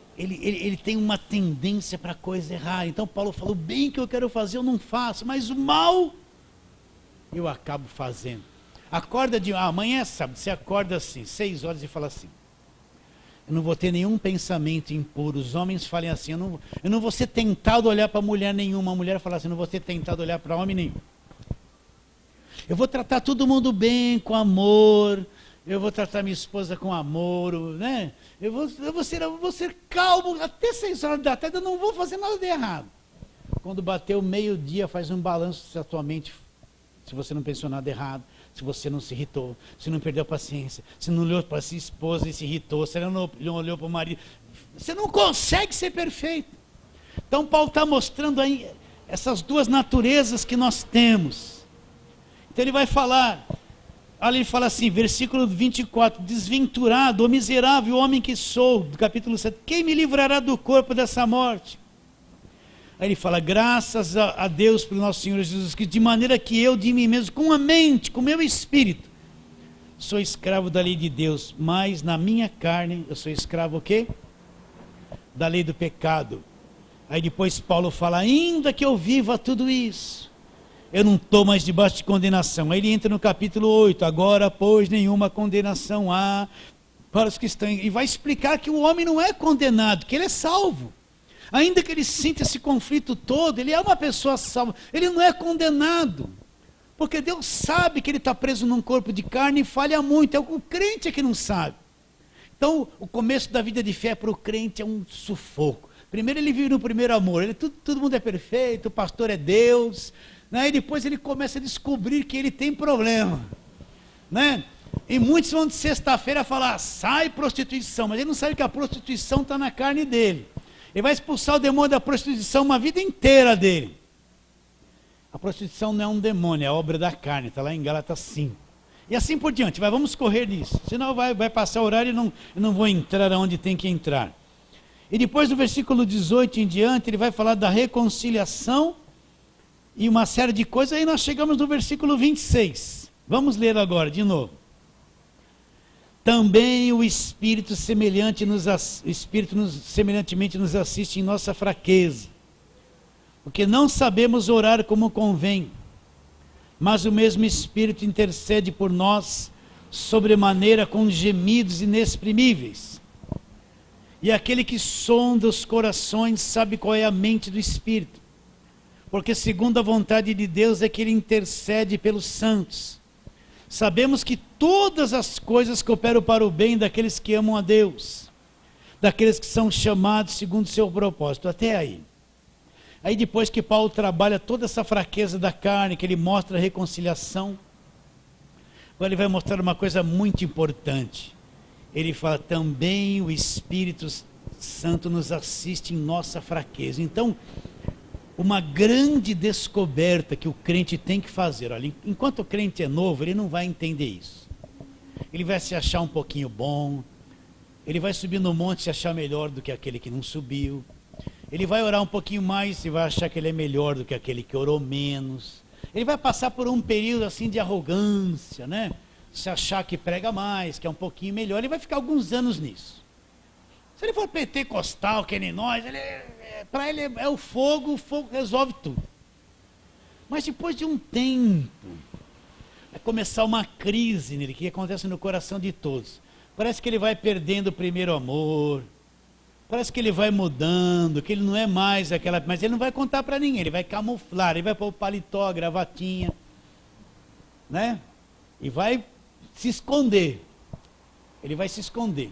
Speaker 1: tem uma tendência para coisa errada. Então Paulo falou: o bem que eu quero fazer eu não faço, mas o mal eu acabo fazendo. Acorda amanhã é sábado, você acorda assim, 6 horas e fala assim: eu não vou ter nenhum pensamento impuro. Os homens falem assim: eu não vou ser tentado a olhar para mulher nenhuma. A mulher fala assim: eu não vou ser tentado a olhar para homem nenhum. Eu vou tratar todo mundo bem, com amor. Eu vou tratar minha esposa com amor, né? Eu vou ser calmo até 6 horas da tarde. Eu não vou fazer nada de errado. Quando bater o meio-dia, faz um balanço se a tua mente, se você não pensou nada errado, se você não se irritou, se não perdeu a paciência, se não olhou para sua esposa e se irritou, se não olhou para o marido. Você não consegue ser perfeito. Então Paulo está mostrando aí essas duas naturezas que nós temos. Então ele vai falar, ali ele fala assim, versículo 24: desventurado, ó miserável homem que sou, do capítulo 7, quem me livrará do corpo dessa morte? Aí ele fala: graças a Deus pelo nosso Senhor Jesus Cristo, de maneira que eu de mim mesmo, com a mente, com o meu espírito, sou escravo da lei de Deus, mas na minha carne eu sou escravo o quê? Da lei do pecado. Aí depois Paulo fala: ainda que eu viva tudo isso, eu não estou mais debaixo de condenação. Aí ele entra no capítulo 8, agora pois nenhuma condenação há para os que estão, e vai explicar que o homem não é condenado, que ele é salvo. Ainda que ele sinta esse conflito todo, ele é uma pessoa salva, ele não é condenado, porque Deus sabe que ele está preso num corpo de carne e falha muito, é o crente que não sabe. Então o começo da vida de fé para o crente é um sufoco. Primeiro ele vive no primeiro amor, todo mundo é perfeito, o pastor é Deus, né? E depois ele começa a descobrir que ele tem problema, né? E muitos vão de sexta-feira falar: sai prostituição, mas ele não sabe que a prostituição está na carne dele. Ele vai expulsar o demônio da prostituição uma vida inteira dele. A prostituição não é um demônio, é a obra da carne, está lá em Gálatas 5. E assim por diante, vamos correr nisso, senão vai passar o horário e não vou entrar onde tem que entrar. E depois do versículo 18 em diante, ele vai falar da reconciliação e uma série de coisas. Aí nós chegamos no versículo 26. Vamos ler agora de novo. Também o Espírito semelhantemente nos assiste em nossa fraqueza, porque não sabemos orar como convém, mas o mesmo Espírito intercede por nós sobremaneira com gemidos inexprimíveis. E aquele que sonda os corações sabe qual é a mente do Espírito, porque segundo a vontade de Deus é que ele intercede pelos santos, Sabemos que todas as coisas cooperam para o bem daqueles que amam a Deus, daqueles que são chamados segundo o seu propósito. Até aí. Aí depois que Paulo trabalha toda essa fraqueza da carne, que ele mostra a reconciliação, agora ele vai mostrar uma coisa muito importante. Ele fala, também o Espírito Santo nos assiste em nossa fraqueza. Então, uma grande descoberta que o crente tem que fazer. Olha, enquanto o crente é novo, ele não vai entender isso. Ele vai se achar um pouquinho bom, ele vai subir no monte e se achar melhor do que aquele que não subiu. Ele vai orar um pouquinho mais e vai achar que ele é melhor do que aquele que orou menos. Ele vai passar por um período assim de arrogância, né? Se achar que prega mais, que é um pouquinho melhor. Ele vai ficar alguns anos nisso. Se ele for pentecostal, que nem nós, para ele é o fogo resolve tudo. Mas depois de um tempo, vai começar uma crise nele, que acontece no coração de todos. Parece que ele vai perdendo o primeiro amor, parece que ele vai mudando, que ele não é mais aquela... Mas ele não vai contar para ninguém, ele vai camuflar, ele vai pôr o paletó, a gravatinha, né? E vai se esconder. Ele vai se esconder.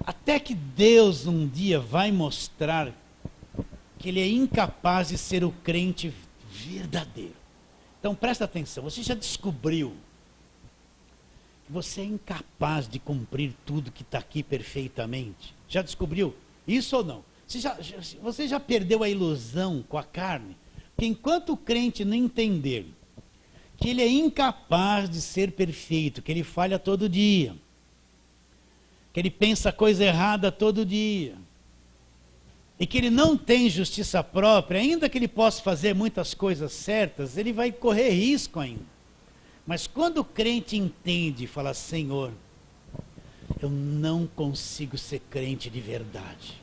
Speaker 1: Até que Deus um dia vai mostrar que ele é incapaz de ser o crente verdadeiro. Então presta atenção, você já descobriu que você é incapaz de cumprir tudo que está aqui perfeitamente? Já descobriu isso ou não? Você já perdeu a ilusão com a carne? Porque enquanto o crente não entender que ele é incapaz de ser perfeito, que ele falha todo dia, que ele pensa coisa errada todo dia, e que ele não tem justiça própria, ainda que ele possa fazer muitas coisas certas, ele vai correr risco ainda. Mas quando o crente entende e fala, Senhor, eu não consigo ser crente de verdade.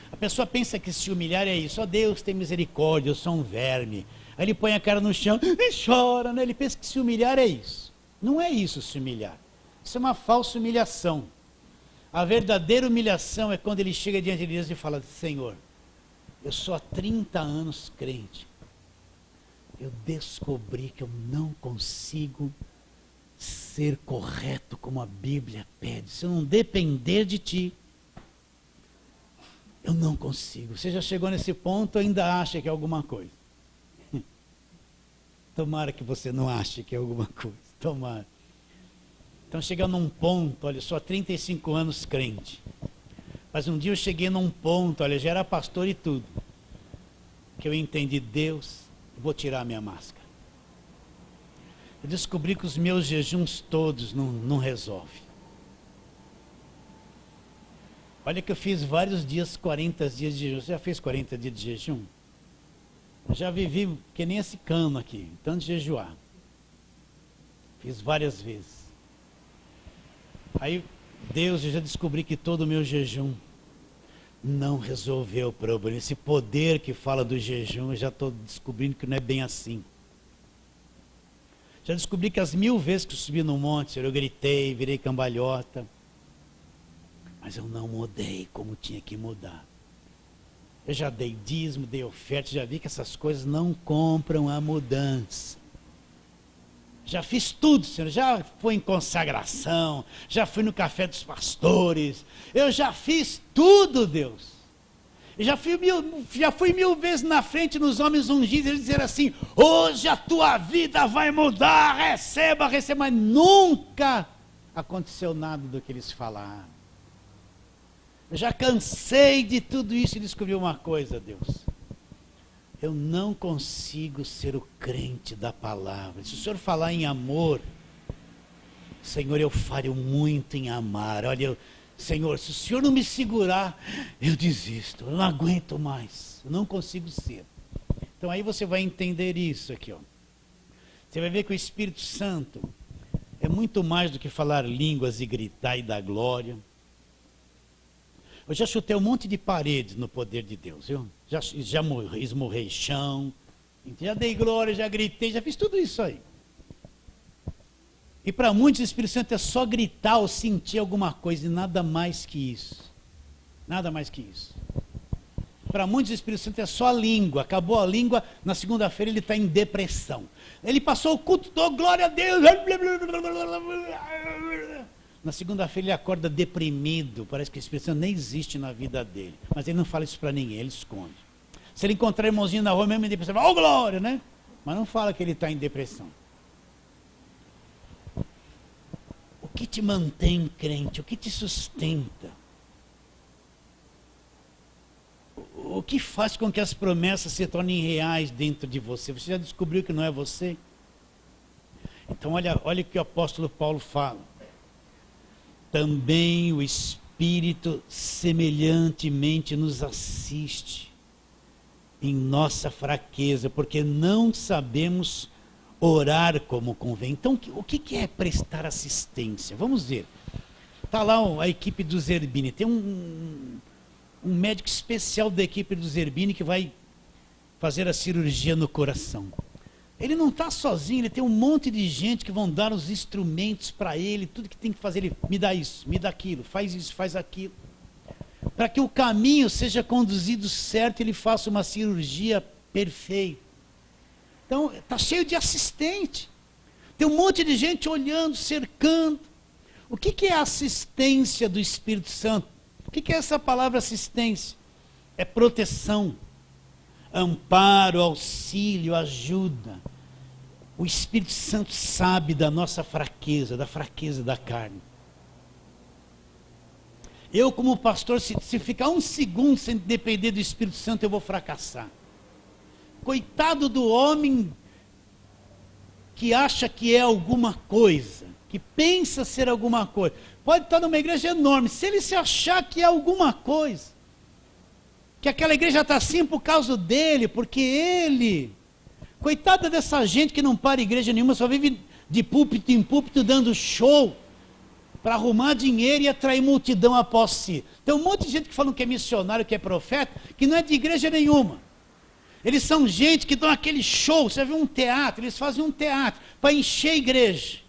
Speaker 1: A pessoa pensa que se humilhar é isso, ó Deus tem misericórdia, eu sou um verme. Aí ele põe a cara no chão e chora, né? Ele pensa que se humilhar é isso. Não é isso se humilhar. Isso é uma falsa humilhação. A verdadeira humilhação é quando ele chega diante de Deus e fala, Senhor, eu sou há 30 anos crente. Eu descobri que eu não consigo ser correto como a Bíblia pede. Se eu não depender de ti, eu não consigo. Você já chegou nesse ponto ou ainda acha que é alguma coisa? Tomara que você não ache que é alguma coisa. Tomara. Então chega num ponto, olha, só 35 anos crente. Mas um dia eu cheguei num ponto, olha, já era pastor e tudo, que eu entendi, Deus, eu vou tirar a minha máscara. Eu descobri que os meus jejuns todos não resolvem. Olha que eu fiz vários dias, 40 dias de jejum. Você já fez 40 dias de jejum? Eu já vivi que nem esse cano aqui, tanto de jejuar. Fiz várias vezes. Aí, Deus, eu já descobri que todo o meu jejum não resolveu o problema. Esse poder que fala do jejum, eu já estou descobrindo que não é bem assim. Já descobri que as 1000 vezes que eu subi no monte, eu gritei, virei cambalhota. Mas eu não mudei como tinha que mudar. Eu já dei dízimo, dei oferta, já vi que essas coisas não compram a mudança. Já fiz tudo, Senhor, já fui em consagração, já fui no café dos pastores, eu já fiz tudo, Deus. Eu já fui 1000 vezes na frente nos homens ungidos, eles dizer assim, hoje a tua vida vai mudar, receba, mas nunca aconteceu nada do que eles falaram. Eu já cansei de tudo isso e descobri uma coisa, Deus. Eu não consigo ser o crente da palavra. Se o Senhor falar em amor, Senhor, eu falho muito em amar. Olha, Senhor, se o Senhor não me segurar, eu desisto. Eu não aguento mais. Eu não consigo ser. Então aí você vai entender isso aqui, ó. Você vai ver que o Espírito Santo é muito mais do que falar línguas e gritar e dar glória. Eu já chutei um monte de paredes no poder de Deus, viu? Já esmurrei chão, já dei glória, já gritei, já fiz tudo isso aí. E para muitos o Espírito Santo é só gritar ou sentir alguma coisa e nada mais que isso. Nada mais que isso. Para muitos o Espírito Santo é só a língua. Acabou a língua, na segunda-feira ele está em depressão. Ele passou o culto todo, glória a Deus. Na segunda-feira ele acorda deprimido. Parece que o Espírito Santo nem existe na vida dele. Mas ele não fala isso para ninguém, ele esconde. Se ele encontrar irmãozinho na rua, mesmo em depressão, ó glória, né? Mas não fala que ele está em depressão. O que te mantém crente? O que te sustenta? O que faz com que as promessas se tornem reais dentro de você? Você já descobriu que não é você? Então olha o que o apóstolo Paulo fala. Também o Espírito semelhantemente nos assiste em nossa fraqueza, porque não sabemos orar como convém. Então o que é prestar assistência? Vamos ver. Está lá a equipe do Zerbini. Tem um médico especial da equipe do Zerbini que vai fazer a cirurgia no coração. Ele não está sozinho, ele tem um monte de gente que vão dar os instrumentos para ele, tudo que tem que fazer, ele me dá isso, me dá aquilo, faz isso, faz aquilo. Para que o caminho seja conduzido certo, ele faça uma cirurgia perfeita. Então, está cheio de assistente. Tem um monte de gente olhando, cercando. O que é a assistência do Espírito Santo? O que é essa palavra assistência? É proteção, amparo, auxílio, ajuda. O Espírito Santo sabe da nossa fraqueza, da fraqueza da carne. Eu, como pastor, se ficar um segundo sem depender do Espírito Santo, eu vou fracassar. Coitado do homem que acha que é alguma coisa, que pensa ser alguma coisa. Pode estar numa igreja enorme, se ele se achar que é alguma coisa, que aquela igreja está assim por causa dele, porque ele, coitada dessa gente que não para igreja nenhuma, só vive de púlpito em púlpito dando show, para arrumar dinheiro e atrair multidão após si. Tem um monte de gente que fala que é missionário, que é profeta, que não é de igreja nenhuma. Eles são gente que dão aquele show, você viu um teatro, eles fazem um teatro para encher a igreja.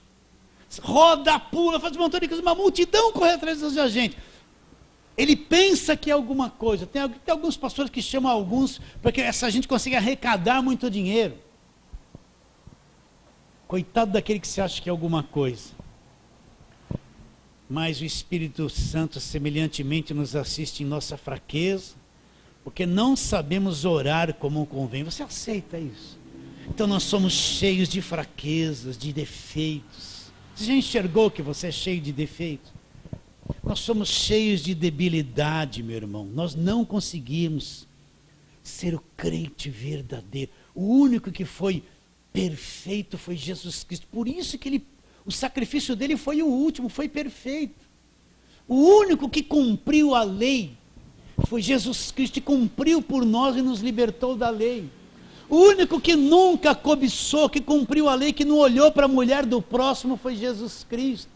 Speaker 1: Roda, pula, faz um montão de coisa, uma multidão corre atrás da gente. Ele pensa que é alguma coisa. Tem alguns pastores que chamam alguns para que essa gente consiga arrecadar muito dinheiro. Coitado daquele que se acha que é alguma coisa. Mas o Espírito Santo semelhantemente nos assiste em nossa fraqueza, porque não sabemos orar como convém. Você aceita isso? Então nós somos cheios de fraquezas, de defeitos. Você já enxergou que você é cheio de defeitos? Nós somos cheios de debilidade, meu irmão. Nós não conseguimos ser o crente verdadeiro. O único que foi perfeito foi Jesus Cristo. Por isso que o sacrifício dele foi o último, foi perfeito. O único que cumpriu a lei foi Jesus Cristo, e cumpriu por nós e nos libertou da lei. O único que nunca cobiçou, que cumpriu a lei, que não olhou para a mulher do próximo foi Jesus Cristo.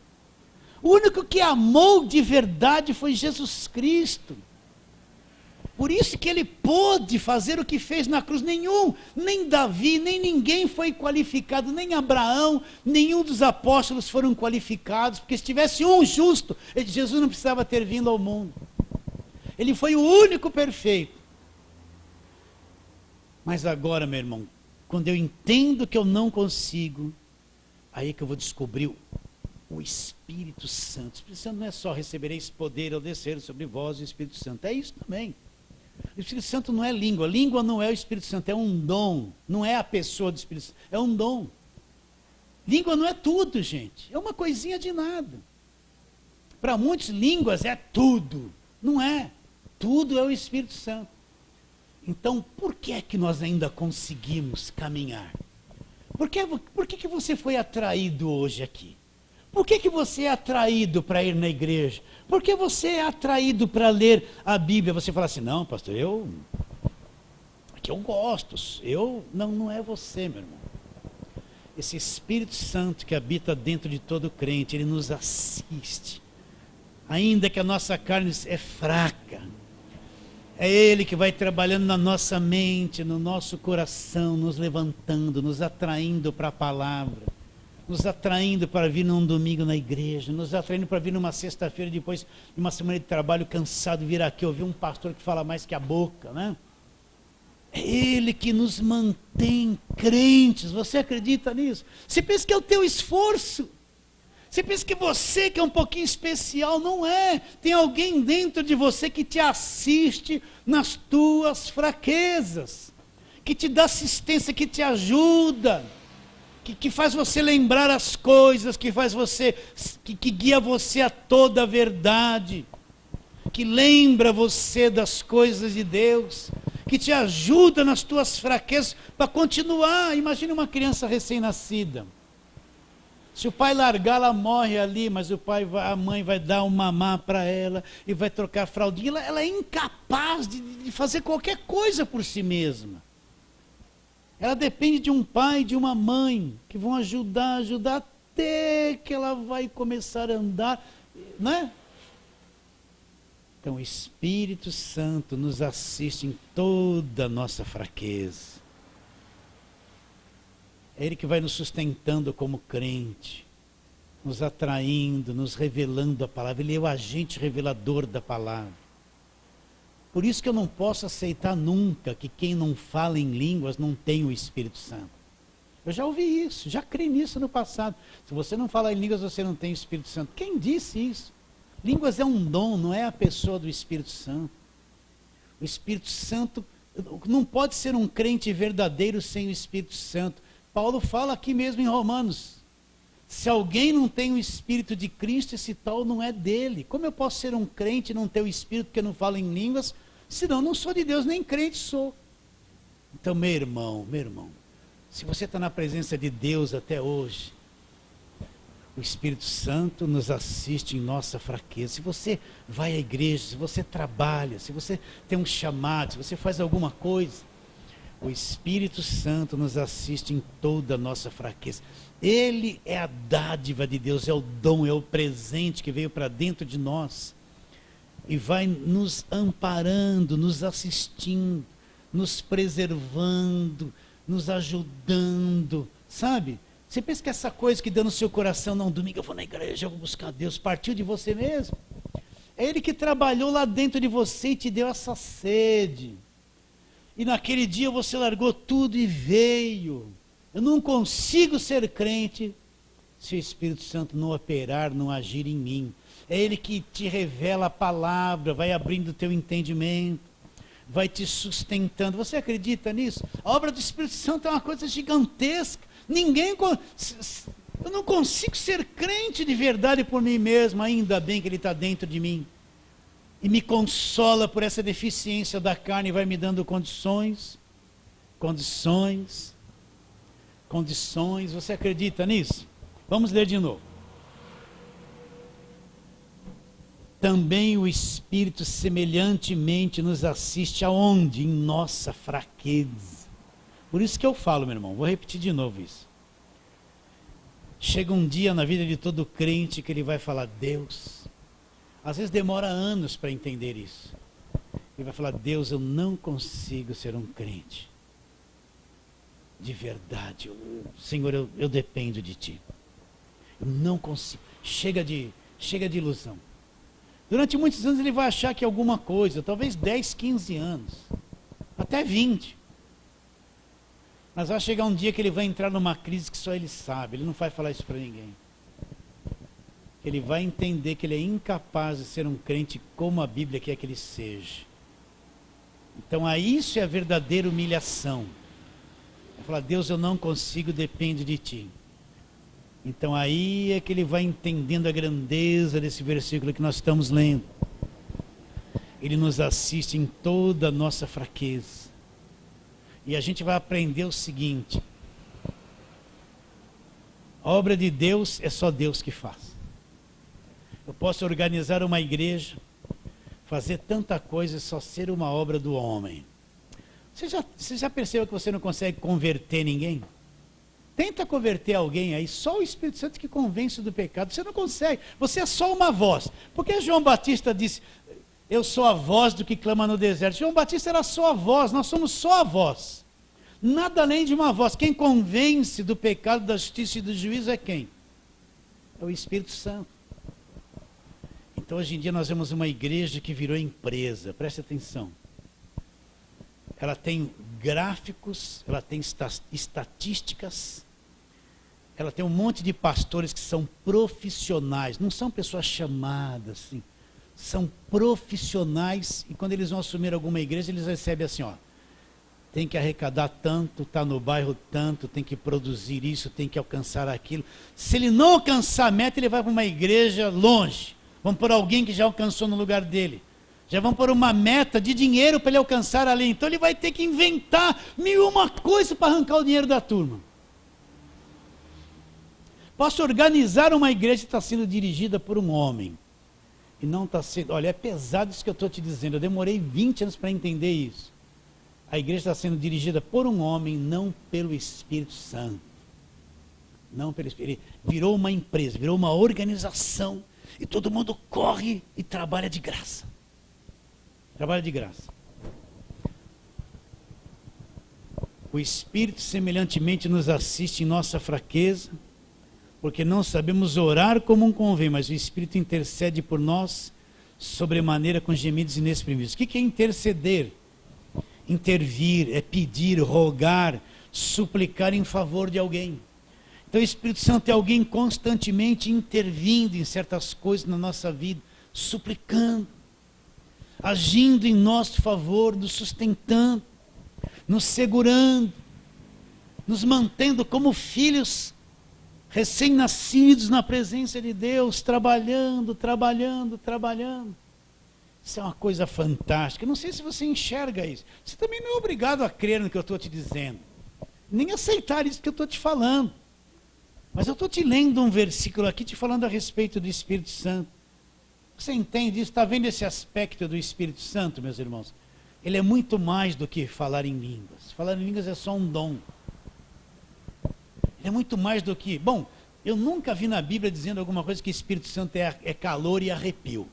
Speaker 1: O único que amou de verdade foi Jesus Cristo. Por isso que ele pôde fazer o que fez na cruz. Nem Davi, nem ninguém foi qualificado, nem Abraão, nenhum dos apóstolos foram qualificados, porque se tivesse um justo, Jesus não precisava ter vindo ao mundo. Ele foi o único perfeito. Mas agora, meu irmão, quando eu entendo que eu não consigo, aí é que eu vou descobrir o Espírito Santo. O Espírito Santo não é só recebereis poder ao descer sobre vós o Espírito Santo, é isso também. O Espírito Santo não é língua, língua não é o Espírito Santo, é um dom, não é a pessoa do Espírito Santo, é um dom. Língua não é tudo, gente, é uma coisinha de nada. Para muitos, línguas é tudo, não é, tudo é o Espírito Santo. Então, por que é que nós ainda conseguimos caminhar? Por que você foi atraído hoje aqui? Por que você é atraído para ir na igreja? Por que você é atraído para ler a Bíblia? Você fala assim, não, pastor, aqui eu gosto, não é você, meu irmão. Esse Espírito Santo que habita dentro de todo crente, ele nos assiste. Ainda que a nossa carne é fraca, é ele que vai trabalhando na nossa mente, no nosso coração, nos levantando, nos atraindo para a palavra. nos atraindo para vir num domingo na igreja, nos atraindo para vir numa sexta-feira, depois de uma semana de trabalho cansado, vir aqui ouvir um pastor que fala mais que a boca, né? É Ele que nos mantém crentes. Você acredita nisso? Você pensa que é o teu esforço? Você pensa que você que é um pouquinho especial? Não é. Tem alguém dentro de você que te assiste nas tuas fraquezas, que te dá assistência, que te ajuda, que faz você lembrar as coisas, que faz você, que guia você a toda a verdade, que lembra você das coisas de Deus, que te ajuda nas tuas fraquezas para continuar. Imagine uma criança recém-nascida. Se o pai largar, ela morre ali, mas a mãe vai dar um mamar para ela e vai trocar a fraldinha. Ela é incapaz de fazer qualquer coisa por si mesma. Ela depende de um pai e de uma mãe que vão ajudar até que ela vai começar a andar, né? Então o Espírito Santo nos assiste em toda a nossa fraqueza. É Ele que vai nos sustentando como crente, nos atraindo, nos revelando a palavra. Ele é o agente revelador da palavra. Por isso que eu não posso aceitar nunca que quem não fala em línguas não tem o Espírito Santo. Eu já ouvi isso, já criei nisso no passado. Se você não fala em línguas, você não tem o Espírito Santo. Quem disse isso? Línguas é um dom, não é a pessoa do Espírito Santo. O Espírito Santo não pode ser um crente verdadeiro sem o Espírito Santo. Paulo fala aqui mesmo em Romanos: se alguém não tem o Espírito de Cristo, esse tal não é dele. Como eu posso ser um crente e não ter o Espírito porque eu não falo em línguas? Senão eu não sou de Deus, nem crente sou. Então, meu irmão, se você está na presença de Deus até hoje, o Espírito Santo nos assiste em nossa fraqueza. Se você vai à igreja, se você trabalha, se você tem um chamado, se você faz alguma coisa, o Espírito Santo nos assiste em toda a nossa fraqueza. Ele é a dádiva de Deus, é o dom, é o presente que veio para dentro de nós. E vai nos amparando, nos assistindo, nos preservando, nos ajudando, sabe? Você pensa que essa coisa que deu no seu coração, não, domingo eu vou na igreja, eu vou buscar Deus, partiu de você mesmo? É Ele que trabalhou lá dentro de você e te deu essa sede. E naquele dia você largou tudo e veio. Eu não consigo ser crente se o Espírito Santo não operar, não agir em mim. É Ele que te revela a palavra, vai abrindo o teu entendimento, vai te sustentando. Você acredita nisso? A obra do Espírito Santo é uma coisa gigantesca. Eu não consigo ser crente de verdade por mim mesmo, ainda bem que Ele está dentro de mim. E me consola por essa deficiência da carne, vai me dando condições. Você acredita nisso? Vamos ler de novo. Também o Espírito semelhantemente nos assiste aonde? Em nossa fraqueza. Por isso que eu falo, meu irmão, vou repetir de novo isso. Chega um dia na vida de todo crente que ele vai falar: Deus, às vezes demora anos para entender isso. Ele vai falar: Deus, eu não consigo ser um crente de verdade. Senhor, eu dependo de Ti. Eu não consigo. Chega de ilusão. Durante muitos anos ele vai achar que é alguma coisa, talvez 10, 15 anos, até 20. Mas vai chegar um dia que ele vai entrar numa crise que só ele sabe, ele não vai falar isso para ninguém. Ele vai entender que ele é incapaz de ser um crente como a Bíblia quer que ele seja. Então, isso é a verdadeira humilhação. Vai falar: Deus, eu não consigo, depende de Ti. Então aí é que ele vai entendendo a grandeza desse versículo que nós estamos lendo. Ele nos assiste em toda a nossa fraqueza. E a gente vai aprender o seguinte: a obra de Deus é só Deus que faz. Eu posso organizar uma igreja, fazer tanta coisa e só ser uma obra do homem. Você já percebeu que você não consegue converter ninguém? Tenta converter alguém aí, só o Espírito Santo que convence do pecado. Você não consegue, você é só uma voz. Porque João Batista disse: eu sou a voz do que clama no deserto. João Batista era só a voz, nós somos só a voz. Nada além de uma voz. Quem convence do pecado, da justiça e do juízo é quem? É o Espírito Santo. Então hoje em dia nós vemos uma igreja que virou empresa, preste atenção. Ela tem gráficos, ela tem estatísticas, ela tem um monte de pastores que são profissionais, não são pessoas chamadas, assim, são profissionais, e quando eles vão assumir alguma igreja, eles recebem assim, ó, tem que arrecadar tanto, está no bairro tanto, tem que produzir isso, tem que alcançar aquilo. Se ele não alcançar a meta, ele vai para uma igreja longe. Vamos por alguém que já alcançou no lugar dele. Já vão por uma meta de dinheiro para ele alcançar ali. Então ele vai ter que inventar 1001 coisa para arrancar o dinheiro da turma. Posso organizar uma igreja que está sendo dirigida por um homem. E não está sendo... Olha, é pesado isso que eu estou te dizendo. Eu demorei 20 anos para entender isso. A igreja está sendo dirigida por um homem, não pelo Espírito Santo. Não pelo Espírito. Virou uma empresa, virou uma organização. E todo mundo corre e trabalha de graça. Trabalha de graça. O Espírito semelhantemente nos assiste em nossa fraqueza, porque não sabemos orar como convém, mas o Espírito intercede por nós sobremaneira com gemidos inexprimíveis. O que é interceder? Intervir, é pedir, rogar, suplicar em favor de alguém. Então o Espírito Santo é alguém constantemente intervindo em certas coisas na nossa vida, suplicando, agindo em nosso favor, nos sustentando, nos segurando, nos mantendo como filhos recém-nascidos na presença de Deus, trabalhando. Isso é uma coisa fantástica. Não sei se você enxerga isso. Você também não é obrigado a crer no que eu estou te dizendo, nem aceitar isso que eu estou te falando. Mas eu estou te lendo um versículo aqui, te falando a respeito do Espírito Santo. Você entende isso? Está vendo esse aspecto do Espírito Santo, meus irmãos? Ele é muito mais do que falar em línguas. Falar em línguas é só um dom. Ele é muito mais do que... Bom, eu nunca vi na Bíblia dizendo alguma coisa que Espírito Santo é calor e arrepio.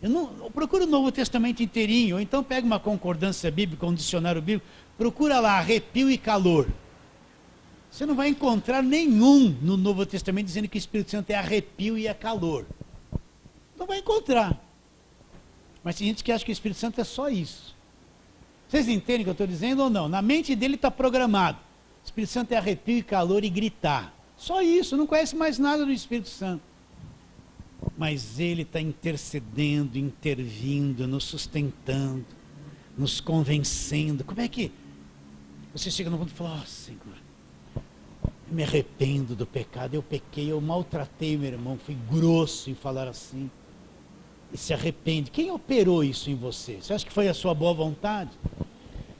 Speaker 1: Eu procuro o Novo Testamento inteirinho, ou então pega uma concordância bíblica, um dicionário bíblico, procura lá arrepio e calor. Você não vai encontrar nenhum no Novo Testamento dizendo que o Espírito Santo é arrepio e é calor. Não vai encontrar. Mas tem gente que acha que o Espírito Santo é só isso. Vocês entendem o que eu estou dizendo ou não? Na mente dele está programado. O Espírito Santo é arrepio e calor e gritar. Só isso, não conhece mais nada do Espírito Santo. Mas ele está intercedendo, intervindo, nos sustentando, nos convencendo. Como é que você chega no ponto e fala, ó Senhor, eu me arrependo do pecado, eu pequei, eu maltratei meu irmão, fui grosso em falar assim. E se arrepende. Quem operou isso em você? Você acha que foi a sua boa vontade?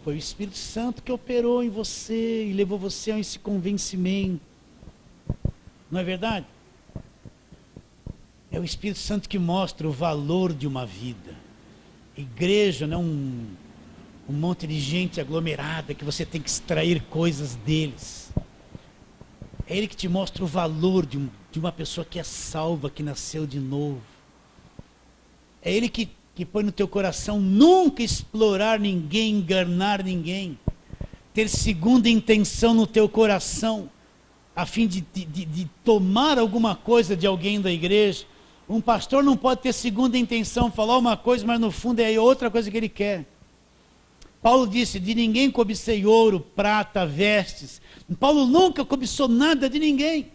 Speaker 1: Foi o Espírito Santo que operou em você e levou você a esse convencimento. Não é verdade? É o Espírito Santo que mostra o valor de uma vida. Igreja não é um monte de gente aglomerada que você tem que extrair coisas deles. É Ele que te mostra o valor de uma pessoa que é salva, que nasceu de novo. É Ele que põe no teu coração nunca explorar ninguém, enganar ninguém. Ter segunda intenção no teu coração, a fim de tomar alguma coisa de alguém da igreja. Um pastor não pode ter segunda intenção, falar uma coisa, mas no fundo é outra coisa que ele quer. Paulo disse, de ninguém cobicei ouro, prata, vestes. Paulo nunca cobiçou nada de ninguém.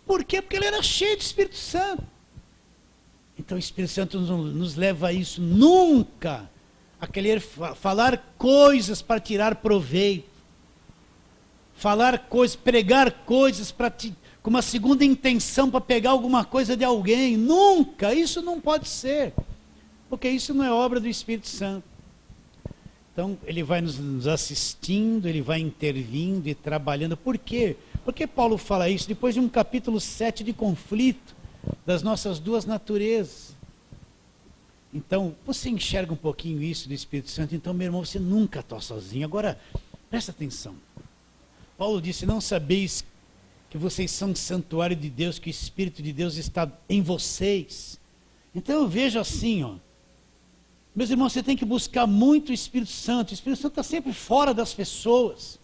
Speaker 1: Por quê? Porque ele era cheio do Espírito Santo. Então o Espírito Santo nos leva a isso, nunca a querer falar coisas para tirar proveito. Falar coisas, pregar coisas com uma segunda intenção para pegar alguma coisa de alguém. Nunca, isso não pode ser. Porque isso não é obra do Espírito Santo. Então ele vai nos assistindo, ele vai intervindo e trabalhando. Por quê? Por que Paulo fala isso? Depois de um capítulo 7 de conflito das nossas duas naturezas. Então, você enxerga um pouquinho isso do Espírito Santo. Então, meu irmão, você nunca está sozinho. Agora, presta atenção. Paulo disse, não sabeis que vocês são santuário de Deus, que o Espírito de Deus está em vocês. Então eu vejo assim, ó. Meus irmãos, você tem que buscar muito o Espírito Santo. O Espírito Santo está sempre fora das pessoas.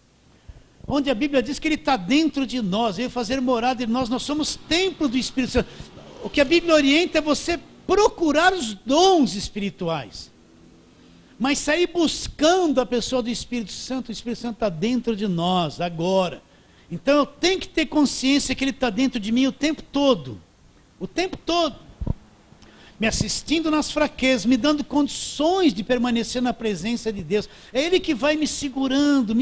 Speaker 1: onde a Bíblia diz que Ele está dentro de nós, veio fazer morada em nós, nós somos templo do Espírito Santo. O que a Bíblia orienta é você procurar os dons espirituais, mas sair buscando a pessoa do Espírito Santo. O Espírito Santo está dentro de nós, agora. Então eu tenho que ter consciência que Ele está dentro de mim o tempo todo, me assistindo nas fraquezas, me dando condições de permanecer na presença de Deus. É Ele que vai me segurando.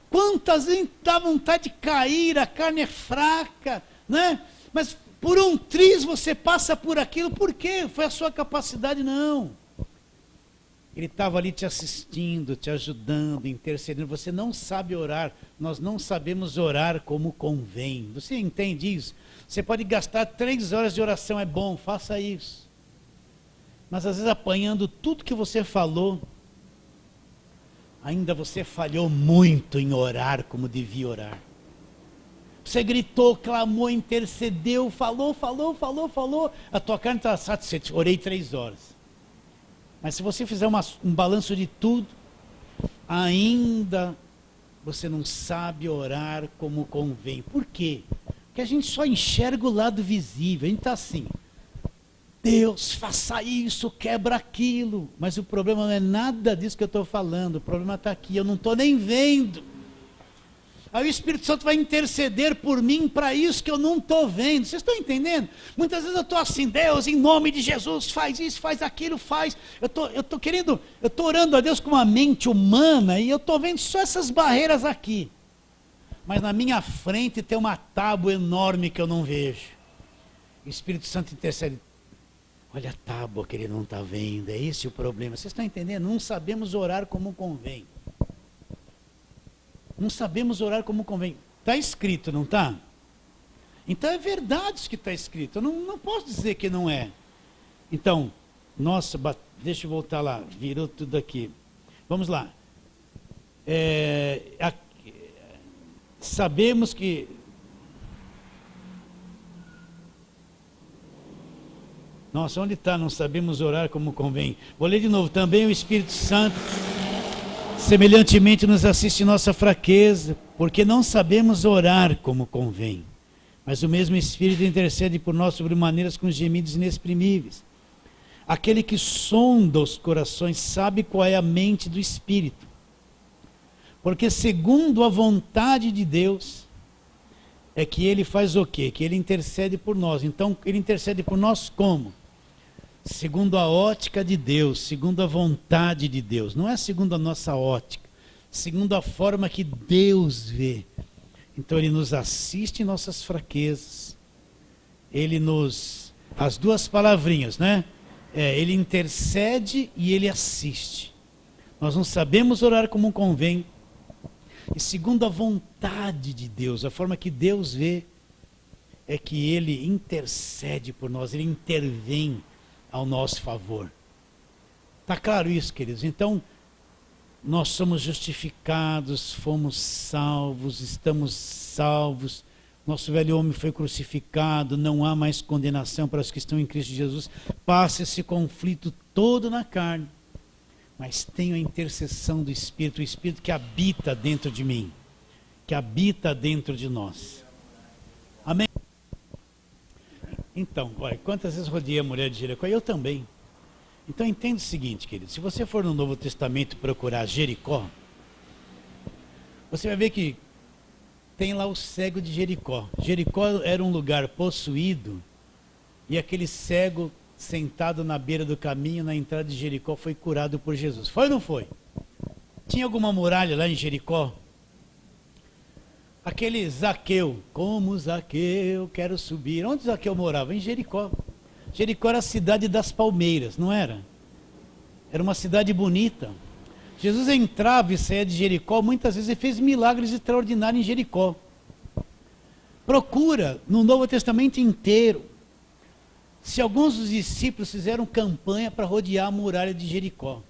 Speaker 1: Quantas vezes dá vontade de cair, a carne é fraca, né? Mas por um triz você passa por aquilo, por quê? Foi a sua capacidade? Não. Ele estava ali te assistindo, te ajudando, intercedendo. Você não sabe orar, nós não sabemos orar como convém. Você entende isso? Você pode gastar 3 horas de oração, é bom, faça isso. Mas às vezes apanhando tudo que você falou, ainda você falhou muito em orar como devia orar. Você gritou, clamou, intercedeu, falou. A tua carne está satisfeita, orei 3 horas. Mas se você fizer um balanço de tudo, ainda você não sabe orar como convém. Por quê? Porque a gente só enxerga o lado visível. A gente está assim, Deus, faça isso, quebra aquilo. Mas o problema não é nada disso que eu estou falando. O problema está aqui, eu não estou nem vendo. Aí o Espírito Santo vai interceder por mim para isso que eu não estou vendo. Vocês estão entendendo? Muitas vezes eu estou assim, Deus, em nome de Jesus, faz isso, faz aquilo, faz. Eu estou orando a Deus com uma mente humana e eu estou vendo só essas barreiras aqui. Mas na minha frente tem uma tábua enorme que eu não vejo. O Espírito Santo intercede. Olha a tábua que ele não está vendo, é esse o problema. Vocês estão entendendo? Não sabemos orar como convém. Não sabemos orar como convém. Está escrito, não está? Então é verdade isso que está escrito. Eu não posso dizer que não é. Então, nossa, deixa eu voltar lá. Virou tudo aqui. Vamos lá. Sabemos que... Nossa, onde está? Não sabemos orar como convém. Vou ler de novo. Também o Espírito Santo... semelhantemente nos assiste em nossa fraqueza, porque não sabemos orar como convém. Mas o mesmo Espírito intercede por nós sobre maneiras com gemidos inexprimíveis. Aquele que sonda os corações sabe qual é a mente do Espírito. Porque segundo a vontade de Deus, é que Ele faz o quê? Que Ele intercede por nós. Então, Ele intercede por nós como? Segundo a ótica de Deus, segundo a vontade de Deus. Não é segundo a nossa ótica, segundo a forma que Deus vê. Então Ele nos assiste em nossas fraquezas. As duas palavrinhas, né? Ele intercede e Ele assiste. Nós não sabemos orar como convém. E segundo a vontade de Deus, a forma que Deus vê, é que Ele intercede por nós, Ele intervém ao nosso favor. Está claro isso, queridos? Então, nós somos justificados, fomos salvos, estamos salvos, nosso velho homem foi crucificado, não há mais condenação para os que estão em Cristo Jesus. Passa esse conflito todo na carne, mas tenho a intercessão do Espírito, o Espírito que habita dentro de mim, que habita dentro de nós. Amém? Então, olha, quantas vezes rodeei a mulher de Jericó? Eu também. Então entenda o seguinte, querido, se você for no Novo Testamento procurar Jericó, você vai ver que tem lá o cego de Jericó. Jericó era um lugar possuído, e aquele cego sentado na beira do caminho, na entrada de Jericó, foi curado por Jesus. Foi ou não foi? Tinha alguma muralha lá em Jericó? Aquele Zaqueu, como Zaqueu, quero subir. Onde Zaqueu morava? Em Jericó. Jericó era a cidade das palmeiras, não era? Era uma cidade bonita. Jesus entrava e saía de Jericó, muitas vezes ele fez milagres extraordinários em Jericó. Procura no Novo Testamento inteiro se alguns dos discípulos fizeram campanha para rodear a muralha de Jericó.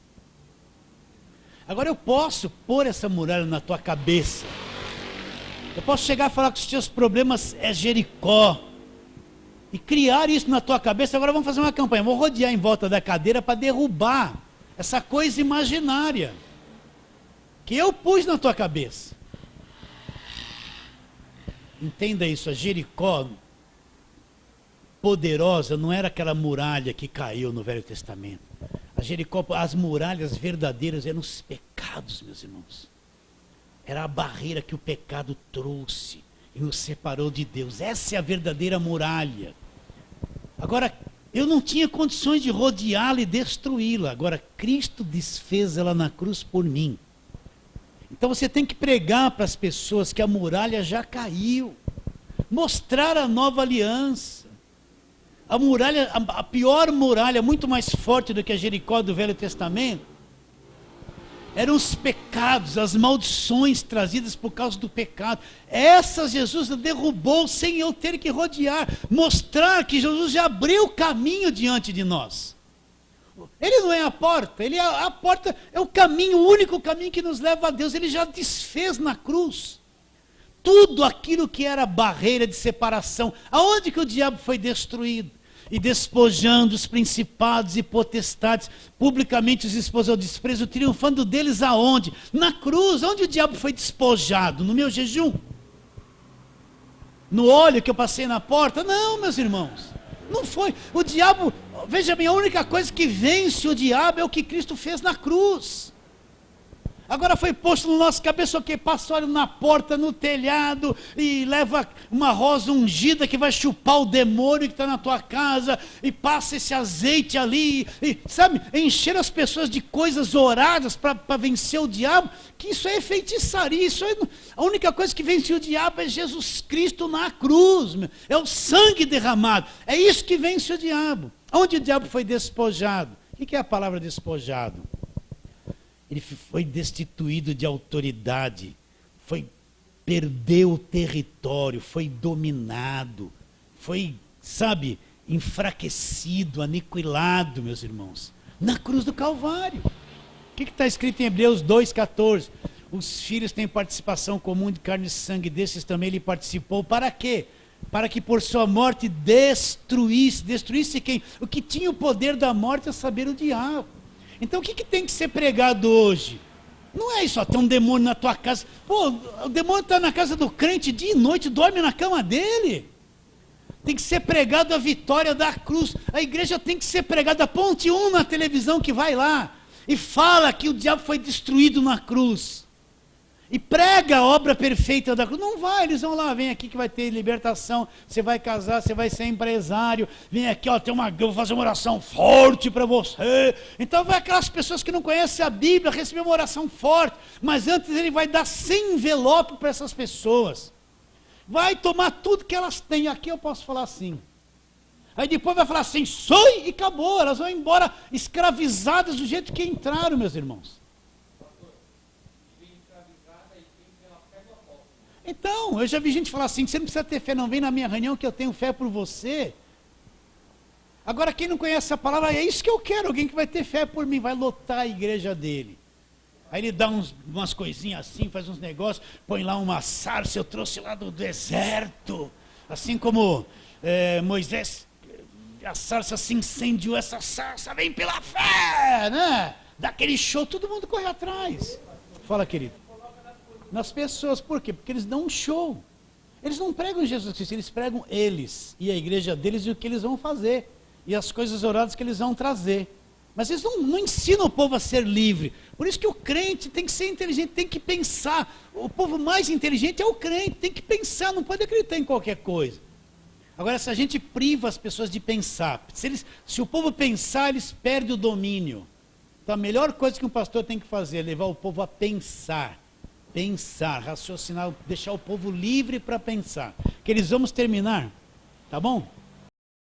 Speaker 1: Agora eu posso pôr essa muralha na tua cabeça. Eu posso chegar e falar que os teus problemas é Jericó. E criar isso na tua cabeça. Agora vamos fazer uma campanha. Vou rodear em volta da cadeira para derrubar essa coisa imaginária que eu pus na tua cabeça. entenda isso, a Jericó poderosa não era aquela muralha que caiu no Velho Testamento. A Jericó, as muralhas verdadeiras eram os pecados, meus irmãos. Era a barreira que o pecado trouxe e nos separou de Deus. Essa é a verdadeira muralha. Agora, eu não tinha condições de rodeá-la e destruí-la. Agora, Cristo desfez ela na cruz por mim. Então você tem que pregar para as pessoas que a muralha já caiu. Mostrar a nova aliança. A muralha, a pior muralha, muito mais forte do que a Jericó do Velho Testamento, eram os pecados, as maldições trazidas por causa do pecado. Essas Jesus derrubou sem eu ter que rodear. Mostrar que Jesus já abriu o caminho diante de nós. Ele não é a porta, ele é a porta, é o caminho, o único caminho que nos leva a Deus. Ele já desfez na cruz tudo aquilo que era barreira de separação. Aonde que o diabo foi destruído? E despojando os principados e potestades, publicamente os expôs ao desprezo, triunfando deles aonde? Na cruz. Onde o diabo foi despojado? No meu jejum? No óleo que eu passei na porta? Não, meus irmãos, não foi. O diabo, veja bem, a única coisa que vence o diabo é o que Cristo fez na cruz. Agora foi posto no nosso cabeça o que? Passa óleo na porta, no telhado, e leva uma rosa ungida que vai chupar o demônio que está na tua casa, e passa esse azeite ali, e sabe, encher as pessoas de coisas oradas para vencer o diabo, que isso é feitiçaria, a única coisa que vence o diabo é Jesus Cristo na cruz, é o sangue derramado, é isso que vence o diabo. Onde o diabo foi despojado? O que é a palavra despojado? Ele foi destituído de autoridade, perdeu o território, foi dominado, foi, sabe, enfraquecido, aniquilado, meus irmãos, na cruz do Calvário. O que está escrito em Hebreus 2,14? Os filhos têm participação comum de carne e sangue, desses também ele participou. Para quê? Para que por sua morte destruísse quem? O que tinha o poder da morte, a saber, o diabo. Então o que tem que ser pregado hoje? Não é isso, ó, tem um demônio na tua casa. Pô, o demônio está na casa do crente dia e noite, dorme na cama dele. Tem que ser pregado a vitória da cruz. A igreja tem que ser pregada. Ponte um na televisão que vai lá e fala que o diabo foi destruído na cruz. E prega a obra perfeita da cruz. Não vai, eles vão lá, vem aqui que vai ter libertação, você vai casar, você vai ser empresário, vem aqui, ó, eu vou fazer uma oração forte para você. Então vai aquelas pessoas que não conhecem a Bíblia receber uma oração forte, mas antes ele vai dar 100 envelopes para essas pessoas. Vai tomar tudo que elas têm. Aqui eu posso falar assim. Aí depois vai falar assim, e acabou, elas vão embora escravizadas do jeito que entraram, meus irmãos. Então, eu já vi gente falar assim, você não precisa ter fé, não vem na minha reunião que eu tenho fé por você. Agora quem não conhece a palavra, é isso que eu quero, alguém que vai ter fé por mim, vai lotar a igreja dele. Aí ele dá umas coisinhas assim, faz uns negócios, põe lá uma sarça, eu trouxe lá do deserto. Assim como Moisés, a sarça se incendiou, essa sarça vem pela fé, né? Dá aquele show, todo mundo corre atrás. Fala, querido. Nas pessoas, por quê? Porque eles dão um show. Eles não pregam Jesus Cristo, eles pregam eles, e a igreja deles, e o que eles vão fazer, e as coisas oradas que eles vão trazer. Mas eles não ensinam o povo a ser livre. Por isso que o crente tem que ser inteligente, tem que pensar. O povo mais inteligente é o crente, tem que pensar, não pode acreditar em qualquer coisa. Agora, se a gente priva as pessoas de pensar, se o povo pensar, eles perdem o domínio. Então a melhor coisa que um pastor tem que fazer é levar o povo a pensar, raciocinar, deixar o povo livre para pensar. Que eles vamos terminar, tá bom?